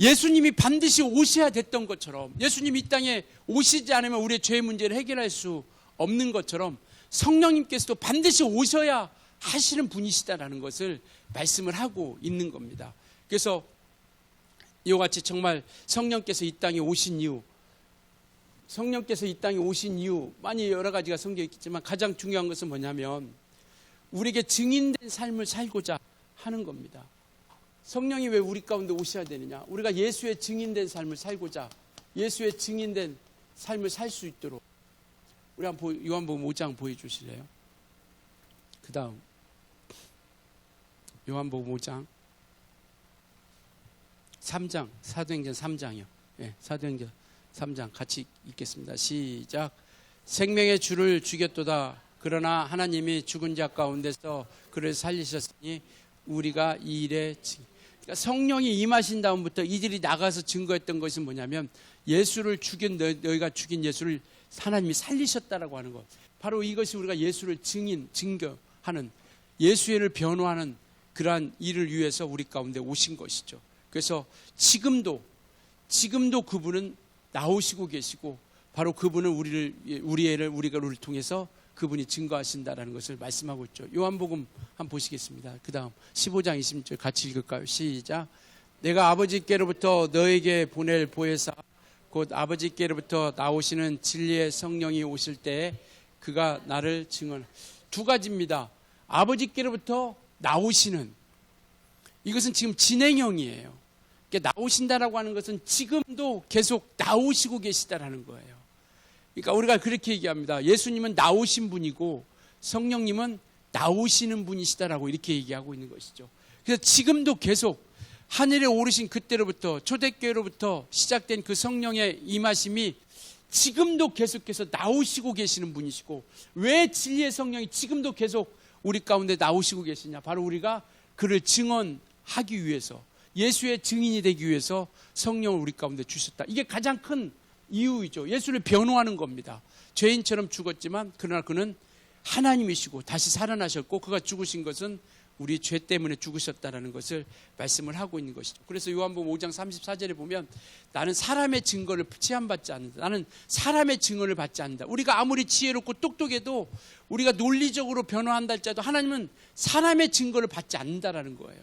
예수님이 반드시 오셔야 됐던 것처럼, 예수님이 이 땅에 오시지 않으면 우리의 죄 문제를 해결할 수 없는 것처럼 성령님께서도 반드시 오셔야 하시는 분이시다라는 것을 말씀을 하고 있는 겁니다. 그래서 이와 같이 정말 성령께서 이 땅에 오신 이유, 많이 여러 가지가 성경에 있겠지만 가장 중요한 것은 뭐냐면 우리에게 증인된 삶을 살고자 하는 겁니다. 성령이 왜 우리 가운데 오셔야 되느냐? 우리가 예수의 증인된 삶을 살고자, 예수의 증인된 삶을 살 수 있도록. 우리 한번 요한복음 5장 보여주실래요? 그 다음 요한복음 5장 3장, 사도행전 3장이요. 네, 사도행전 3장 같이 읽겠습니다. 시작. 생명의 주를 죽였도다. 그러나 하나님이 죽은 자 가운데서 그를 살리셨으니 우리가 이 일에 그러니까 성령이 임하신 다음부터 이들이 나가서 증거했던 것이 뭐냐면 예수를 죽인, 너희가 죽인 예수를 하나님이 살리셨다라고 하는 것. 바로 이것이 우리가 예수를 증거하는, 예수를 변호하는 그러한 일을 위해서 우리 가운데 오신 것이죠. 그래서 지금도 그분은 나오시고 계시고 바로 그분은 우리를 통해서 그분이 증거하신다라는 것을 말씀하고 있죠. 요한복음 한번 보시겠습니다. 그 다음 15장 20절 같이 읽을까요? 시작. 내가 아버지께로부터 너에게 보낼 보혜사 곧 아버지께로부터 나오시는 진리의 성령이 오실 때에 그가 나를 증언. 두 가지입니다. 아버지께로부터 나오시는, 이것은 지금 진행형이에요. 그러니까 나오신다라고 하는 것은 지금도 계속 나오시고 계시다라는 거예요. 그러니까 우리가 그렇게 얘기합니다. 예수님은 나오신 분이고 성령님은 나오시는 분이시다라고 이렇게 얘기하고 있는 것이죠. 그래서 지금도 계속 하늘에 오르신 그때로부터 초대교회로부터 시작된 그 성령의 임하심이 지금도 계속해서 나오시고 계시는 분이시고, 왜 진리의 성령이 지금도 계속 우리 가운데 나오시고 계시냐? 바로 우리가 그를 증언하기 위해서, 예수의 증인이 되기 위해서 성령을 우리 가운데 주셨다. 이게 가장 큰 이유이죠. 예수를 변호하는 겁니다. 죄인처럼 죽었지만 그러나 그는 하나님이시고 다시 살아나셨고, 그가 죽으신 것은 우리 죄 때문에 죽으셨다라는 것을 말씀을 하고 있는 것이죠. 그래서 요한복음 5장 34절에 보면 나는 사람의 증거를 취함받지 않는다. 나는 사람의 증언을 받지 않는다. 우리가 아무리 지혜롭고 똑똑해도, 우리가 논리적으로 변호한다 할지라도 하나님은 사람의 증거를 받지 않는다라는 거예요.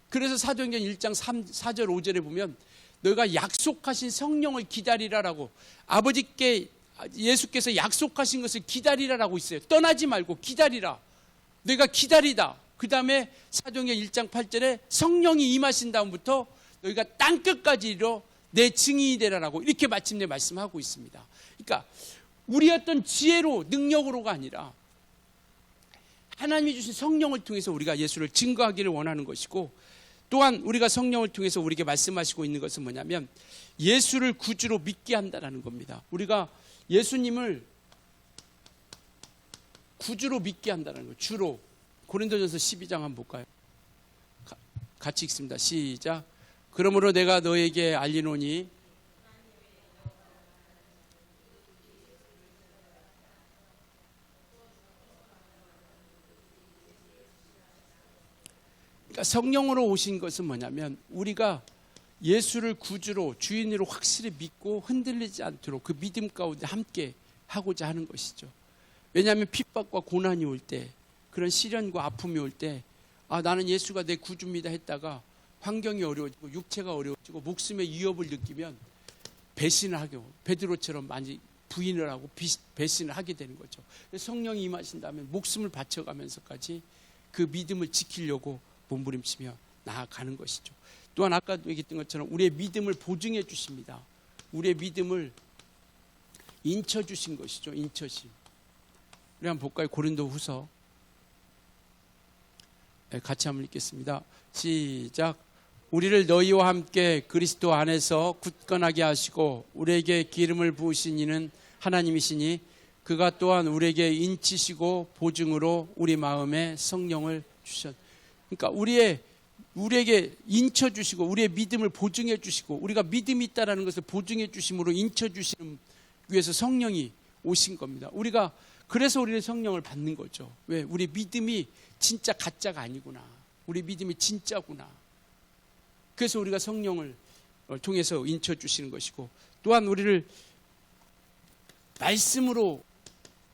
그래서 사도행전 1장 4절 5절에 보면 너희가 약속하신 성령을 기다리라라고, 아버지께 예수께서 약속하신 것을 기다리라라고 있어요. 떠나지 말고 기다리라. 너희가 기다리다. 그 다음에 사도행전 1장 8절에 성령이 임하신 다음부터 너희가 땅끝까지 이르러 내 증인이 되라라고 이렇게 마침내 말씀하고 있습니다. 그러니까 우리 어떤 지혜로 능력으로가 아니라 하나님이 주신 성령을 통해서 우리가 예수를 증거하기를 원하는 것이고, 또한 우리가 성령을 통해서 우리에게 말씀하시고 있는 것은 뭐냐면 예수를 구주로 믿게 한다는 겁니다. 우리가 예수님을 구주로 믿게 한다는 거예요. 주로. 고린도전서 12장 한번 볼까요? 같이 읽습니다. 시작. 그러므로 내가 너에게 알리노니 그러니까 성령으로 오신 것은 뭐냐면 우리가 예수를 구주로 주인으로 확실히 믿고 흔들리지 않도록 그 믿음 가운데 함께 하고자 하는 것이죠. 왜냐하면 핍박과 고난이 올 때, 그런 시련과 아픔이 올 때, 나는 예수가 내 구주입니다 했다가 환경이 어려워지고 육체가 어려워지고 목숨의 위협을 느끼면 배신을 하고, 베드로처럼 많이 부인을 하고 배신을 하게 되는 거죠. 성령이 임하신다면 목숨을 바쳐가면서까지 그 믿음을 지키려고 몸부림치며 나아가는 것이죠. 또한 아까도 얘기했던 것처럼 우리의 믿음을 보증해 주십니다. 우리의 믿음을 인쳐 주신 것이죠. 인쳐심. 우리 한번 볼까요? 고린도후서. 같이 한번 읽겠습니다. 시작. 우리를 너희와 함께 그리스도 안에서 굳건하게 하시고 우리에게 기름을 부으신 이는 하나님이시니 그가 또한 우리에게 인치시고 보증으로 우리 마음에 성령을 주셨. 그러니까 우리에게 인쳐 주시고 우리의 믿음을 보증해 주시고, 우리가 믿음이 있다라는 것을 보증해 주심으로 인쳐 주시는 위해서 성령이 오신 겁니다. 우리가 그래서 우리는 성령을 받는 거죠. 왜? 우리 믿음이 진짜 가짜가 아니구나. 우리 믿음이 진짜구나. 그래서 우리가 성령을 통해서 인쳐 주시는 것이고, 또한 우리를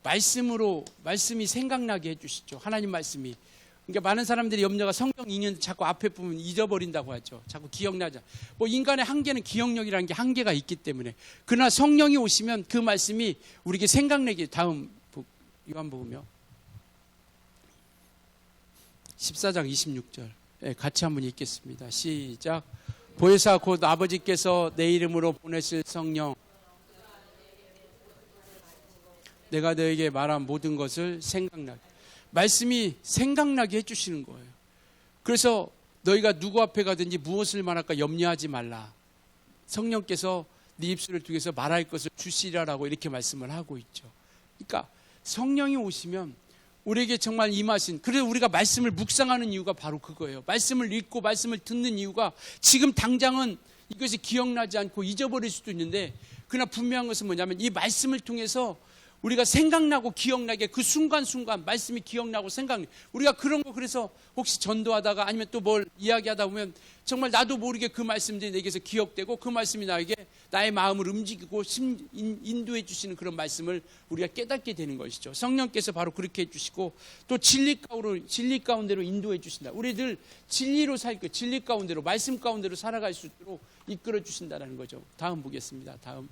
말씀이 생각나게 해주시죠. 하나님 말씀이. 그러니까 많은 사람들이 염려가 성경 인연 자꾸 앞에 보면 잊어버린다고 하죠. 자꾸 기억나자. 인간의 한계는 기억력이라는 게 한계가 있기 때문에. 그러나 성령이 오시면 그 말씀이 우리에게 생각나게. 다음 요한복음요. 14장 26절. 같이 한번 읽겠습니다. 시작. 보혜사 곧 아버지께서 내 이름으로 보내실 성령, 내가 너에게 말한 모든 것을 생각나게. 말씀이 생각나게 해주시는 거예요. 그래서 너희가 누구 앞에 가든지 무엇을 말할까 염려하지 말라. 성령께서 네 입술을 통해서 말할 것을 주시라라고 이렇게 말씀을 하고 있죠. 그러니까 성령이 오시면 우리에게 정말 임하신, 그래서 우리가 말씀을 묵상하는 이유가 바로 그거예요. 말씀을 읽고 말씀을 듣는 이유가 지금 당장은 이것이 기억나지 않고 잊어버릴 수도 있는데, 그러나 분명한 것은 뭐냐면 이 말씀을 통해서 우리가 생각나고 기억나게 그 순간순간 말씀이 기억나고 생각나. 우리가 그런 거 그래서 혹시 전도하다가 아니면 또 뭘 이야기하다 보면 정말 나도 모르게 그 말씀들이 내게서 기억되고 그 말씀이 나에게 나의 마음을 움직이고 인도해 주시는 그런 말씀을 우리가 깨닫게 되는 것이죠. 성령께서 바로 그렇게 해주시고 또 진리 가운데로 인도해 주신다. 우리들 진리로 살고 진리 가운데로 말씀 가운데로 살아갈 수 있도록 이끌어 주신다는 거죠. 다음 보겠습니다. 다음.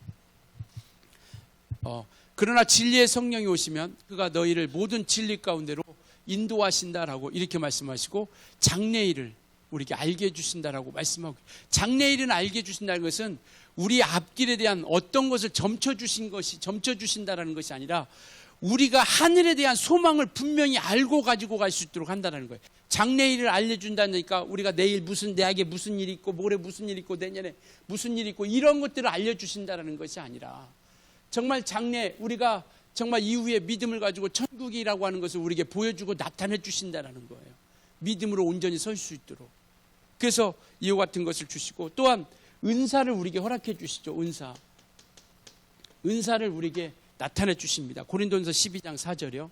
그러나 진리의 성령이 오시면 그가 너희를 모든 진리 가운데로 인도하신다라고 이렇게 말씀하시고 장래일을 우리에게 알게 해주신다라고 말씀하고, 장래일은 알게 해주신다는 것은 우리 앞길에 대한 어떤 것을 점쳐주신다라는 것이 아니라 우리가 하늘에 대한 소망을 분명히 알고 가지고 갈 수 있도록 한다는 거예요. 장래일을 알려준다니까 우리가 내일 내게 무슨 일이 있고 모레 무슨 일이 있고 내년에 무슨 일이 있고 이런 것들을 알려주신다라는 것이 아니라 정말 우리가 정말 이후에 믿음을 가지고 천국이라고 하는 것을 우리에게 보여주고 나타내 주신다라는 거예요. 믿음으로 온전히 설 수 있도록. 그래서 이와 같은 것을 주시고 또한 은사를 우리에게 허락해 주시죠. 은사를 우리에게 나타내 주십니다. 고린도전서 12장 4절이요.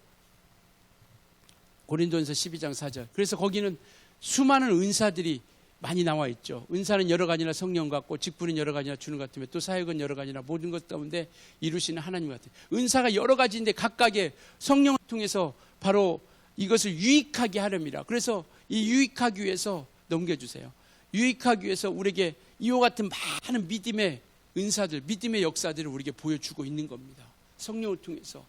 고린도전서 12장 4절. 그래서 거기는 수많은 은사들이 많이 나와 있죠. 은사는 여러 가지나 성령 같고 직분은 여러 가지나 주는 것 같으며 또 사역은 여러 가지나 모든 것 가운데 이루시는 하나님 같아요. 은사가 여러 가지인데 각각의 성령을 통해서 바로 이것을 유익하게 하렵니다. 그래서 이 유익하기 위해서 넘겨주세요. 유익하기 위해서 우리에게 이와 같은 많은 믿음의 은사들, 믿음의 역사들을 우리에게 보여주고 있는 겁니다. 성령을 통해서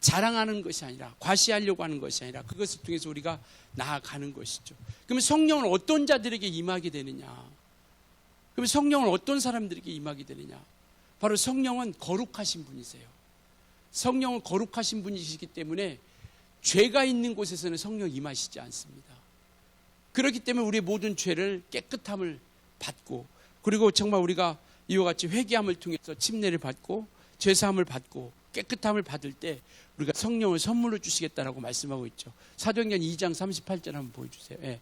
자랑하는 것이 아니라 과시하려고 하는 것이 아니라 그것을 통해서 우리가 나아가는 것이죠. 그러면 성령은 어떤 자들에게 임하게 되느냐? 그러면 성령은 어떤 사람들에게 임하게 되느냐? 바로 성령은 거룩하신 분이세요. 성령은 거룩하신 분이시기 때문에 죄가 있는 곳에서는 성령 임하시지 않습니다. 그렇기 때문에 우리의 모든 죄를 깨끗함을 받고 그리고 정말 우리가 이와 같이 회개함을 통해서 침례를 받고 죄사함을 받고 깨끗함을 받을 때 우리가 성령을 선물로 주시겠다라고 말씀하고 있죠. 사도행전 2장 38절 한번 보여주세요. 예.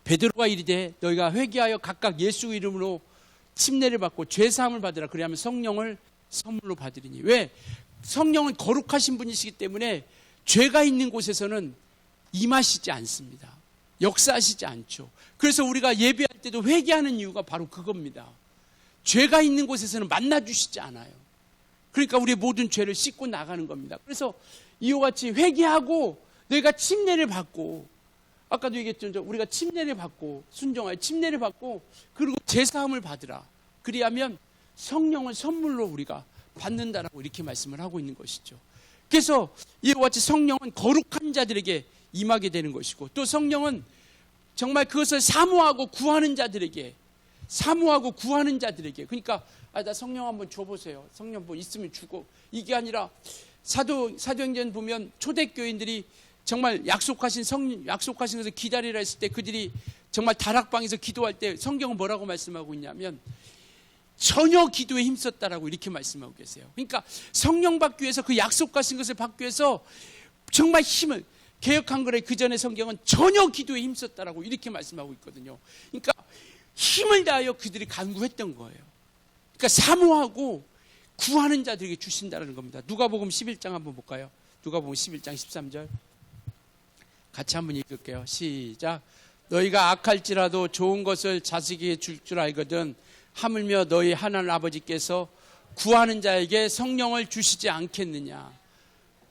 베드로가 이르되 너희가 회개하여 각각 예수 이름으로 침례를 받고 죄사함을 받으라. 그래야만 성령을 선물로 받으리니. 왜? 성령은 거룩하신 분이시기 때문에 죄가 있는 곳에서는 임하시지 않습니다. 역사하시지 않죠. 그래서 우리가 예배할 때도 회개하는 이유가 바로 그겁니다. 죄가 있는 곳에서는 만나주시지 않아요. 그러니까 우리의 모든 죄를 씻고 나가는 겁니다. 그래서 이와 같이 회개하고 너희가 침례를 받고 아까도 얘기했죠. 우리가 침례를 받고 순종하여 침례를 받고 그리고 제사함을 받으라. 그리하면 성령을 선물로 우리가 받는다라고 이렇게 말씀을 하고 있는 것이죠. 그래서 이와 같이 성령은 거룩한 자들에게 임하게 되는 것이고 또 성령은 정말 그것을 사모하고 구하는 자들에게 그러니까 나 성령 한번 줘보세요. 성령 뭐 있으면 주고 이게 아니라 사도행전 보면 초대교인들이 정말 약속하신 것을 기다리라 했을 때 그들이 정말 다락방에서 기도할 때 성경은 뭐라고 말씀하고 있냐면 전혀 기도에 힘썼다라고 이렇게 말씀하고 계세요. 그러니까 성령 받기 위해서 그 약속하신 것을 받기 위해서 정말 힘을 개역한 거래 그 전에 성경은 전혀 기도에 힘썼다라고 이렇게 말씀하고 있거든요. 그러니까 힘을 다하여 그들이 간구했던 거예요. 그러니까 사모하고 구하는 자들에게 주신다는 겁니다. 누가복음 11장 한번 볼까요? 누가복음 11장 13절 같이 한번 읽을게요. 시작. 너희가 악할지라도 좋은 것을 자식에게 줄 줄 알거든 하물며 너희 하나님 아버지께서 구하는 자에게 성령을 주시지 않겠느냐.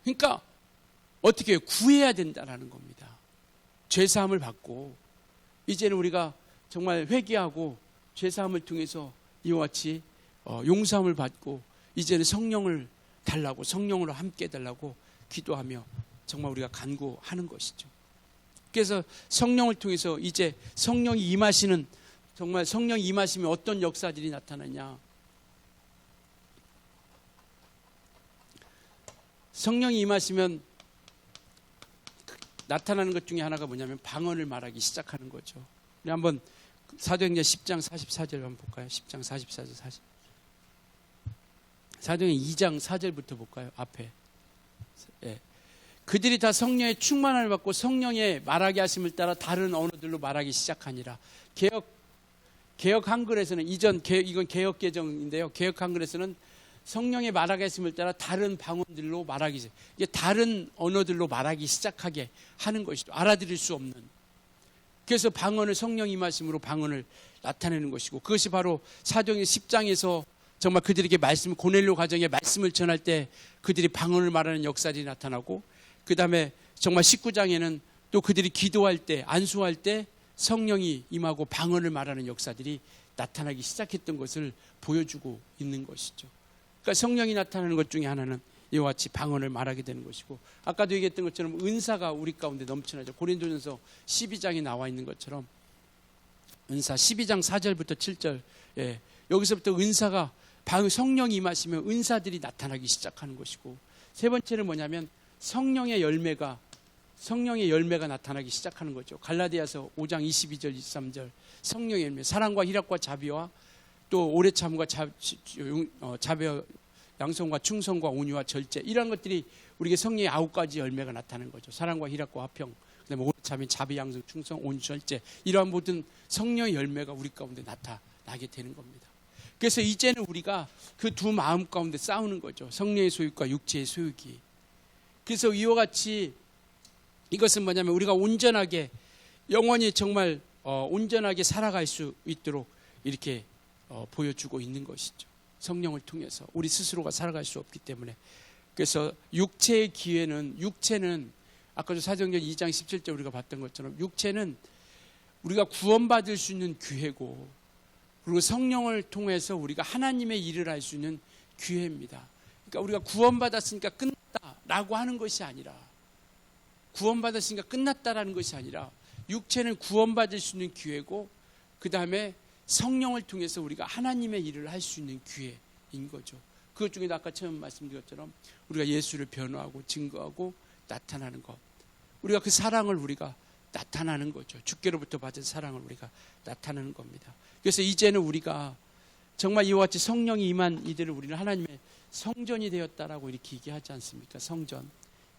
그러니까 어떻게 해요? 구해야 된다라는 겁니다. 죄사함을 받고 이제는 우리가 정말 회개하고 죄사함을 통해서 이와 같이 용서함을 받고 이제는 성령을 달라고 성령으로 함께 해달라고 기도하며 정말 우리가 간구하는 것이죠. 그래서 성령을 통해서 이제 성령이 임하시는 정말 성령이 임하시면 어떤 역사들이 나타나냐. 성령이 임하시면 나타나는 것 중에 하나가 뭐냐면 방언을 말하기 시작하는 거죠. 우리 한번 사도행전 10장 44절 한번 볼까요? 10장 44절 40. 사도행전 2장 4절부터 볼까요? 앞에. 예. 그들이 다 성령의 충만함을 받고 성령의 말하게 하심을 따라 다른 언어들로 말하기 시작하니라. 개역 한글에서는 이건 개역 개정인데요. 개역 한글에서는 성령의 말하게 했음을 따라 다른 방언들로 말하기, 이게 다른 언어들로 말하기 시작하게 하는 것이죠. 알아들을 수 없는. 그래서 방언을, 성령 임하심으로 방언을 나타내는 것이고, 그것이 바로 사도행전 10장에서 정말 그들에게 말씀, 고넬료 가정에 말씀을 전할 때 그들이 방언을 말하는 역사들이 나타나고, 그 다음에 정말 19장에는 또 그들이 기도할 때, 안수할 때 성령이 임하고 방언을 말하는 역사들이 나타나기 시작했던 것을 보여주고 있는 것이죠. 그러니까 성령이 나타나는 것 중에 하나는 이와 같이 방언을 말하게 되는 것이고, 아까도 얘기했던 것처럼 은사가 우리 가운데 넘쳐나죠. 고린도전서 12장에 나와 있는 것처럼 은사 12장 4절부터 7절, 여기서부터 은사가, 성령이 임하시면 은사들이 나타나기 시작하는 것이고, 세 번째는 뭐냐면 성령의 열매가 나타나기 시작하는 거죠. 갈라디아서 5장 22절 23절, 성령의 열매, 사랑과 희락과 자비와 또 오래 참과 자비와 양성과 충성과 온유와 절제, 이런 것들이 우리에게 성령의 9가지 열매가 나타나는 거죠. 사랑과 희락과 화평, 그다음에 오래 참이, 자비, 양성, 충성, 온유, 절제, 이러한 모든 성령의 열매가 우리 가운데 나타나게 되는 겁니다. 그래서 이제는 우리가 그 두 마음 가운데 싸우는 거죠. 성령의 소유과 육체의 소유기. 그래서 이와 같이 이것은 뭐냐면 우리가 온전하게, 영원히 정말 온전하게 살아갈 수 있도록 이렇게 보여주고 있는 것이죠. 성령을 통해서 우리 스스로가 살아갈 수 없기 때문에. 그래서 육체의 기회는, 육체는 아까도 사도행전 2장 17절 우리가 봤던 것처럼 육체는 우리가 구원받을 수 있는 기회고, 그리고 성령을 통해서 우리가 하나님의 일을 할 수 있는 기회입니다. 그러니까 우리가 구원받았으니까 끝났다라고 하는 것이 아니라, 구원받았으니까 끝났다라는 것이 아니라, 육체는 구원받을 수 있는 기회고, 그 다음에 성령을 통해서 우리가 하나님의 일을 할 수 있는 기회인 거죠. 그것 중에도 아까 처음 말씀드린 것처럼 우리가 예수를 변호하고 증거하고 나타나는 것, 우리가 그 사랑을 우리가 나타나는 거죠. 주께로부터 받은 사랑을 우리가 나타나는 겁니다. 그래서 이제는 우리가 정말 이와 같이 성령이 임한 이들을 우리는 하나님의 성전이 되었다라고 이렇게 얘기하지 않습니까? 성전.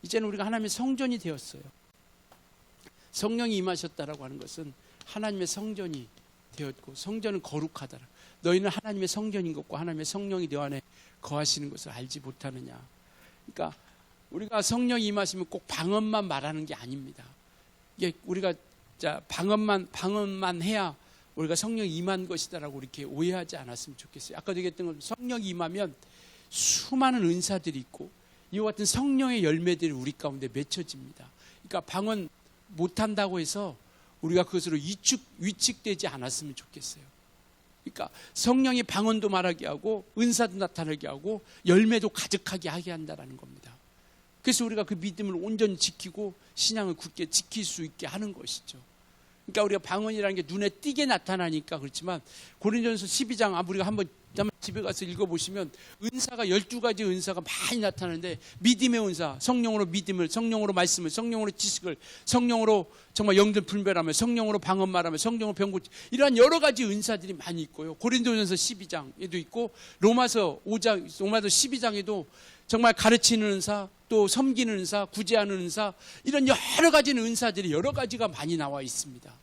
이제는 우리가 하나님의 성전이 되었어요. 성령이 임하셨다라고 하는 것은 하나님의 성전이 되었고, 성전은 거룩하다라. 너희는 하나님의 성전인 것과 하나님의 성령이 너 안에 거하시는 것을 알지 못하느냐. 그러니까 우리가 성령이 임하시면 꼭 방언만 말하는 게 아닙니다. 이게 우리가 방언만 해야 우리가 성령이 임한 것이다라고 이렇게 오해하지 않았으면 좋겠어요. 아까도 얘기했던 것처럼 성령이 임하면 수많은 은사들이 있고 이와 같은 성령의 열매들이 우리 가운데 맺혀집니다. 그러니까 방언 못한다고 해서 우리가 그것으로 위축되지 않았으면 좋겠어요. 그러니까 성령이 방언도 말하게 하고 은사도 나타나게 하고 열매도 가득하게 하게 한다는 겁니다. 그래서 우리가 그 믿음을 온전히 지키고 신앙을 굳게 지킬 수 있게 하는 것이죠. 그러니까 우리가 방언이라는 게 눈에 띄게 나타나니까 그렇지만, 고린도전서 12장 우리가 한번 집에 가서 읽어보시면 은사가 12가지 은사가 많이 나타나는데, 믿음의 은사, 성령으로 믿음을, 성령으로 말씀을, 성령으로 지식을, 성령으로 정말 영들 분별하며, 성령으로 방언 말하며, 성령으로 병고치, 이러한 여러 가지 은사들이 많이 있고요. 고린도전서 12장에도 있고 로마서 12장에도 정말 가르치는 은사, 또 섬기는 은사, 구제하는 은사, 이런 여러 가지 은사들이 여러 가지가 많이 나와 있습니다.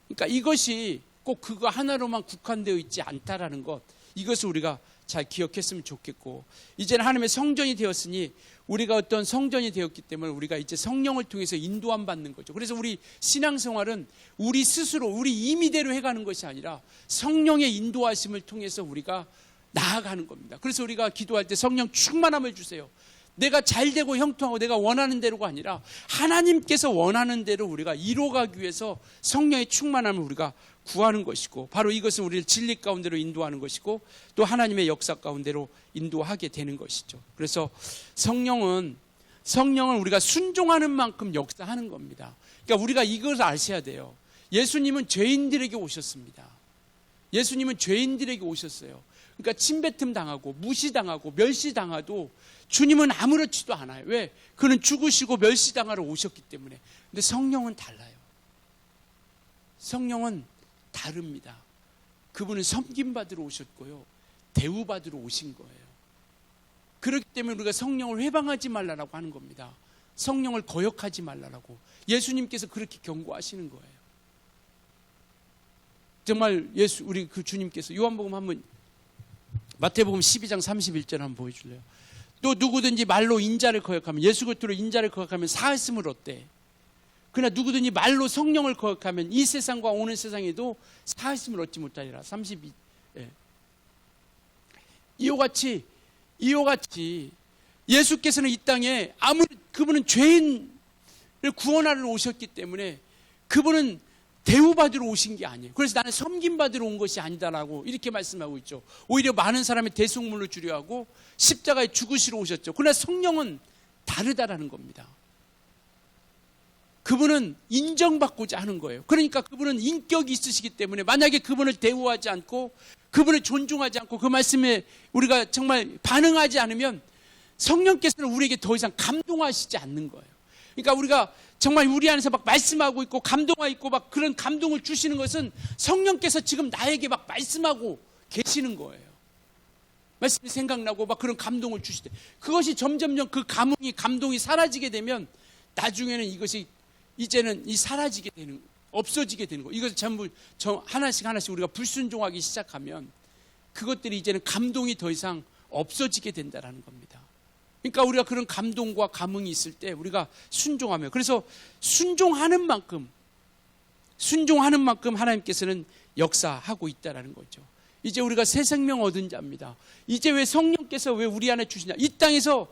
그러니까 이것이 꼭 그거 하나로만 국한되어 있지 않다라는 것, 이것을 우리가 잘 기억했으면 좋겠고, 이제는 하나님의 성전이 되었으니 우리가 어떤 성전이 되었기 때문에 우리가 이제 성령을 통해서 인도함 받는 거죠. 그래서 우리 신앙생활은 우리 스스로 우리 임의대로 해가는 것이 아니라 성령의 인도하심을 통해서 우리가 나아가는 겁니다. 그래서 우리가 기도할 때 성령 충만함을 주세요. 내가 잘되고 형통하고 내가 원하는 대로가 아니라 하나님께서 원하는 대로 우리가 이루어가기 위해서 성령의 충만함을 우리가 구하는 것이고, 바로 이것은 우리를 진리 가운데로 인도하는 것이고 또 하나님의 역사 가운데로 인도하게 되는 것이죠. 그래서 성령은 우리가 순종하는 만큼 역사하는 겁니다. 그러니까 우리가 이것을 아셔야 돼요. 예수님은 죄인들에게 오셨습니다. 예수님은 죄인들에게 오셨어요. 그러니까 침뱉음 당하고 무시당하고 멸시당하도 주님은 아무렇지도 않아요. 왜? 그는 죽으시고 멸시당하러 오셨기 때문에. 근데 성령은 달라요. 성령은 다릅니다. 그분은 섬김받으러 오셨고요, 대우받으러 오신 거예요. 그렇기 때문에 우리가 성령을 회방하지 말라고 하는 겁니다. 성령을 거역하지 말라고 예수님께서 그렇게 경고하시는 거예요. 정말 우리 그 주님께서 요한복음 한번 마태복음 12장 31절 한번 보여줄래요? 또 누구든지 말로 인자를 거역하면, 예수 그리스도로 인자를 거역하면 사했음을 얻대. 그러나 누구든지 말로 성령을 거역하면 이 세상과 오는 세상에도 사했음을 얻지 못하리라. 32. 예. 이와 같이 예수께서는 이 땅에 그분은 죄인을 구원하러 오셨기 때문에 그분은 대우받으러 오신 게 아니에요. 그래서 나는 섬김받으러 온 것이 아니다라고 이렇게 말씀하고 있죠. 오히려 많은 사람의 대속물로 주려 하고 십자가에 죽으시러 오셨죠. 그러나 성령은 다르다라는 겁니다. 그분은 인정받고자 하는 거예요. 그러니까 그분은 인격이 있으시기 때문에 만약에 그분을 대우하지 않고 그분을 존중하지 않고 그 말씀에 우리가 정말 반응하지 않으면 성령께서는 우리에게 더 이상 감동하시지 않는 거예요. 그러니까 우리가 정말 우리 안에서 막 말씀하고 있고 감동하고 있고 막 그런 감동을 주시는 것은 성령께서 지금 나에게 막 말씀하고 계시는 거예요. 말씀이 생각나고 막 그런 감동을 주시대. 그것이 점점점 그 감동이 사라지게 되면 나중에는 이것이 이제는 사라지게 되는, 없어지게 되는 거. 이것을 전부 하나씩 우리가 불순종하기 시작하면 그것들이 이제는 감동이 더 이상 없어지게 된다라는 겁니다. 그러니까 우리가 그런 감동과 감흥이 있을 때 우리가 순종하며, 그래서 순종하는 만큼 하나님께서는 역사하고 있다라는 거죠. 이제 우리가 새 생명 얻은 자입니다. 이제 왜 성령께서 왜 우리 안에 주시냐? 이 땅에서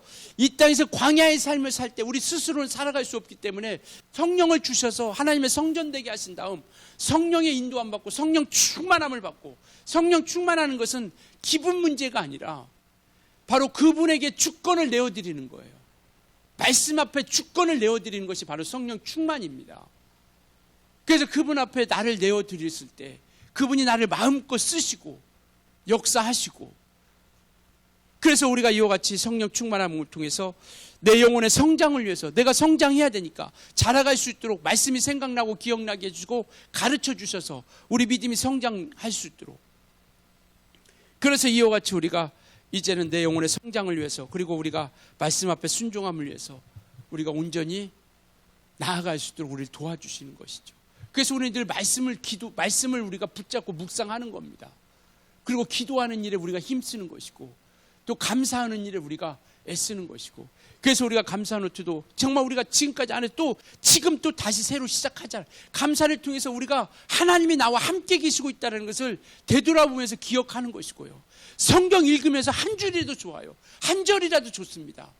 광야의 삶을 살 때 우리 스스로는 살아갈 수 없기 때문에 성령을 주셔서 하나님의 성전되게 하신 다음 성령의 인도함 받고 성령 충만함을 받고, 성령 충만하는 것은 기분 문제가 아니라 바로 그분에게 주권을 내어드리는 거예요. 말씀 앞에 주권을 내어드리는 것이 바로 성령 충만입니다. 그래서 그분 앞에 나를 내어드렸을 때 그분이 나를 마음껏 쓰시고 역사하시고, 그래서 우리가 이와 같이 성령 충만함을 통해서 내 영혼의 성장을 위해서, 내가 성장해야 되니까 자라갈 수 있도록 말씀이 생각나고 기억나게 해주고 가르쳐 주셔서 우리 믿음이 성장할 수 있도록, 그래서 이와 같이 우리가 이제는 내 영혼의 성장을 위해서, 그리고 우리가 말씀 앞에 순종함을 위해서 우리가 온전히 나아갈 수 있도록 우리를 도와주시는 것이죠. 그래서 우리는 늘 말씀을 우리가 붙잡고 묵상하는 겁니다. 그리고 기도하는 일에 우리가 힘쓰는 것이고, 또 감사하는 일에 우리가 애쓰는 것이고, 그래서 우리가 감사 노트도 정말 우리가 지금까지 안 해도 지금 또 다시 새로 시작하자. 감사를 통해서 우리가 하나님이 나와 함께 계시고 있다는 것을 되돌아보면서 기억하는 것이고요. 성경 읽으면서 한 줄이라도 좋아요. 한 절이라도 좋습니다.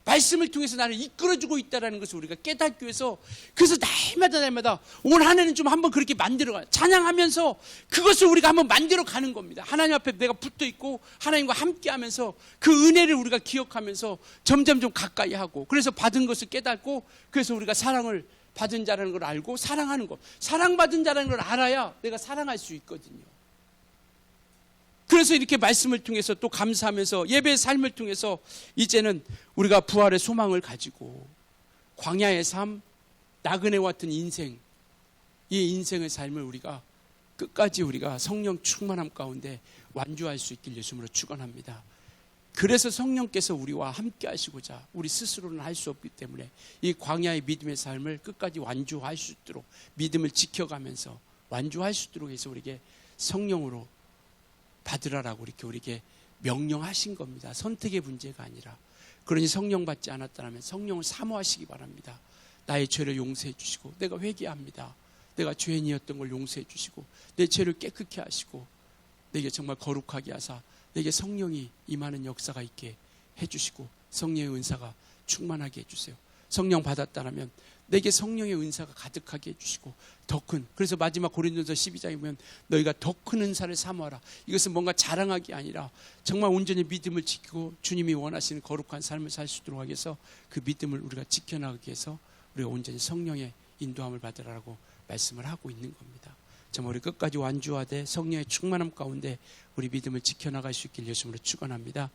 말씀을 통해서 나를 이끌어주고 있다는 것을 우리가 깨닫기 위해서, 그래서 날마다 올 한 해는 좀 한번 그렇게 만들어가요. 찬양하면서 그것을 우리가 한번 만들어가는 겁니다. 하나님 앞에 내가 붙어있고 하나님과 함께하면서 그 은혜를 우리가 기억하면서 점점 좀 가까이 하고, 그래서 받은 것을 깨닫고, 그래서 우리가 사랑을 받은 자라는 걸 알고 사랑하는 것, 사랑받은 자라는 걸 알아야 내가 사랑할 수 있거든요. 그래서 이렇게 말씀을 통해서 또 감사하면서 예배의 삶을 통해서 이제는 우리가 부활의 소망을 가지고 광야의 삶, 나그네와 같은 인생, 이 인생의 삶을 우리가 끝까지 우리가 성령 충만함 가운데 완주할 수 있길 예수님으로 축원합니다. 그래서 성령께서 우리와 함께 하시고자, 우리 스스로는 할 수 없기 때문에 이 광야의 믿음의 삶을 끝까지 완주할 수 있도록, 믿음을 지켜가면서 완주할 수 있도록 해서 우리에게 성령으로 받으라라고 이렇게 우리에게 명령하신 겁니다. 선택의 문제가 아니라. 그러니 성령 받지 않았다면 성령을 사모하시기 바랍니다. 나의 죄를 용서해 주시고, 내가 회개합니다. 내가 죄인이었던 걸 용서해 주시고, 내 죄를 깨끗게 하시고, 내게 정말 거룩하게 하사 내게 성령이 임하는 역사가 있게 해주시고, 성령의 은사가 충만하게 해주세요. 성령 받았다면 내게 성령의 은사가 가득하게 해주시고 더 큰, 그래서 마지막 고린도서 12장에 보면 너희가 더 큰 은사를 사모하라. 이것은 뭔가 자랑하기 아니라 정말 온전히 믿음을 지키고 주님이 원하시는 거룩한 삶을 살 수 있도록 하기 위해서 그 믿음을 우리가 지켜나가기 위해서 우리가 온전히 성령의 인도함을 받으라고 말씀을 하고 있는 겁니다. 정말 우리 끝까지 완주하되 성령의 충만함 가운데 우리 믿음을 지켜나갈 수 있길 예수님으로 축원합니다.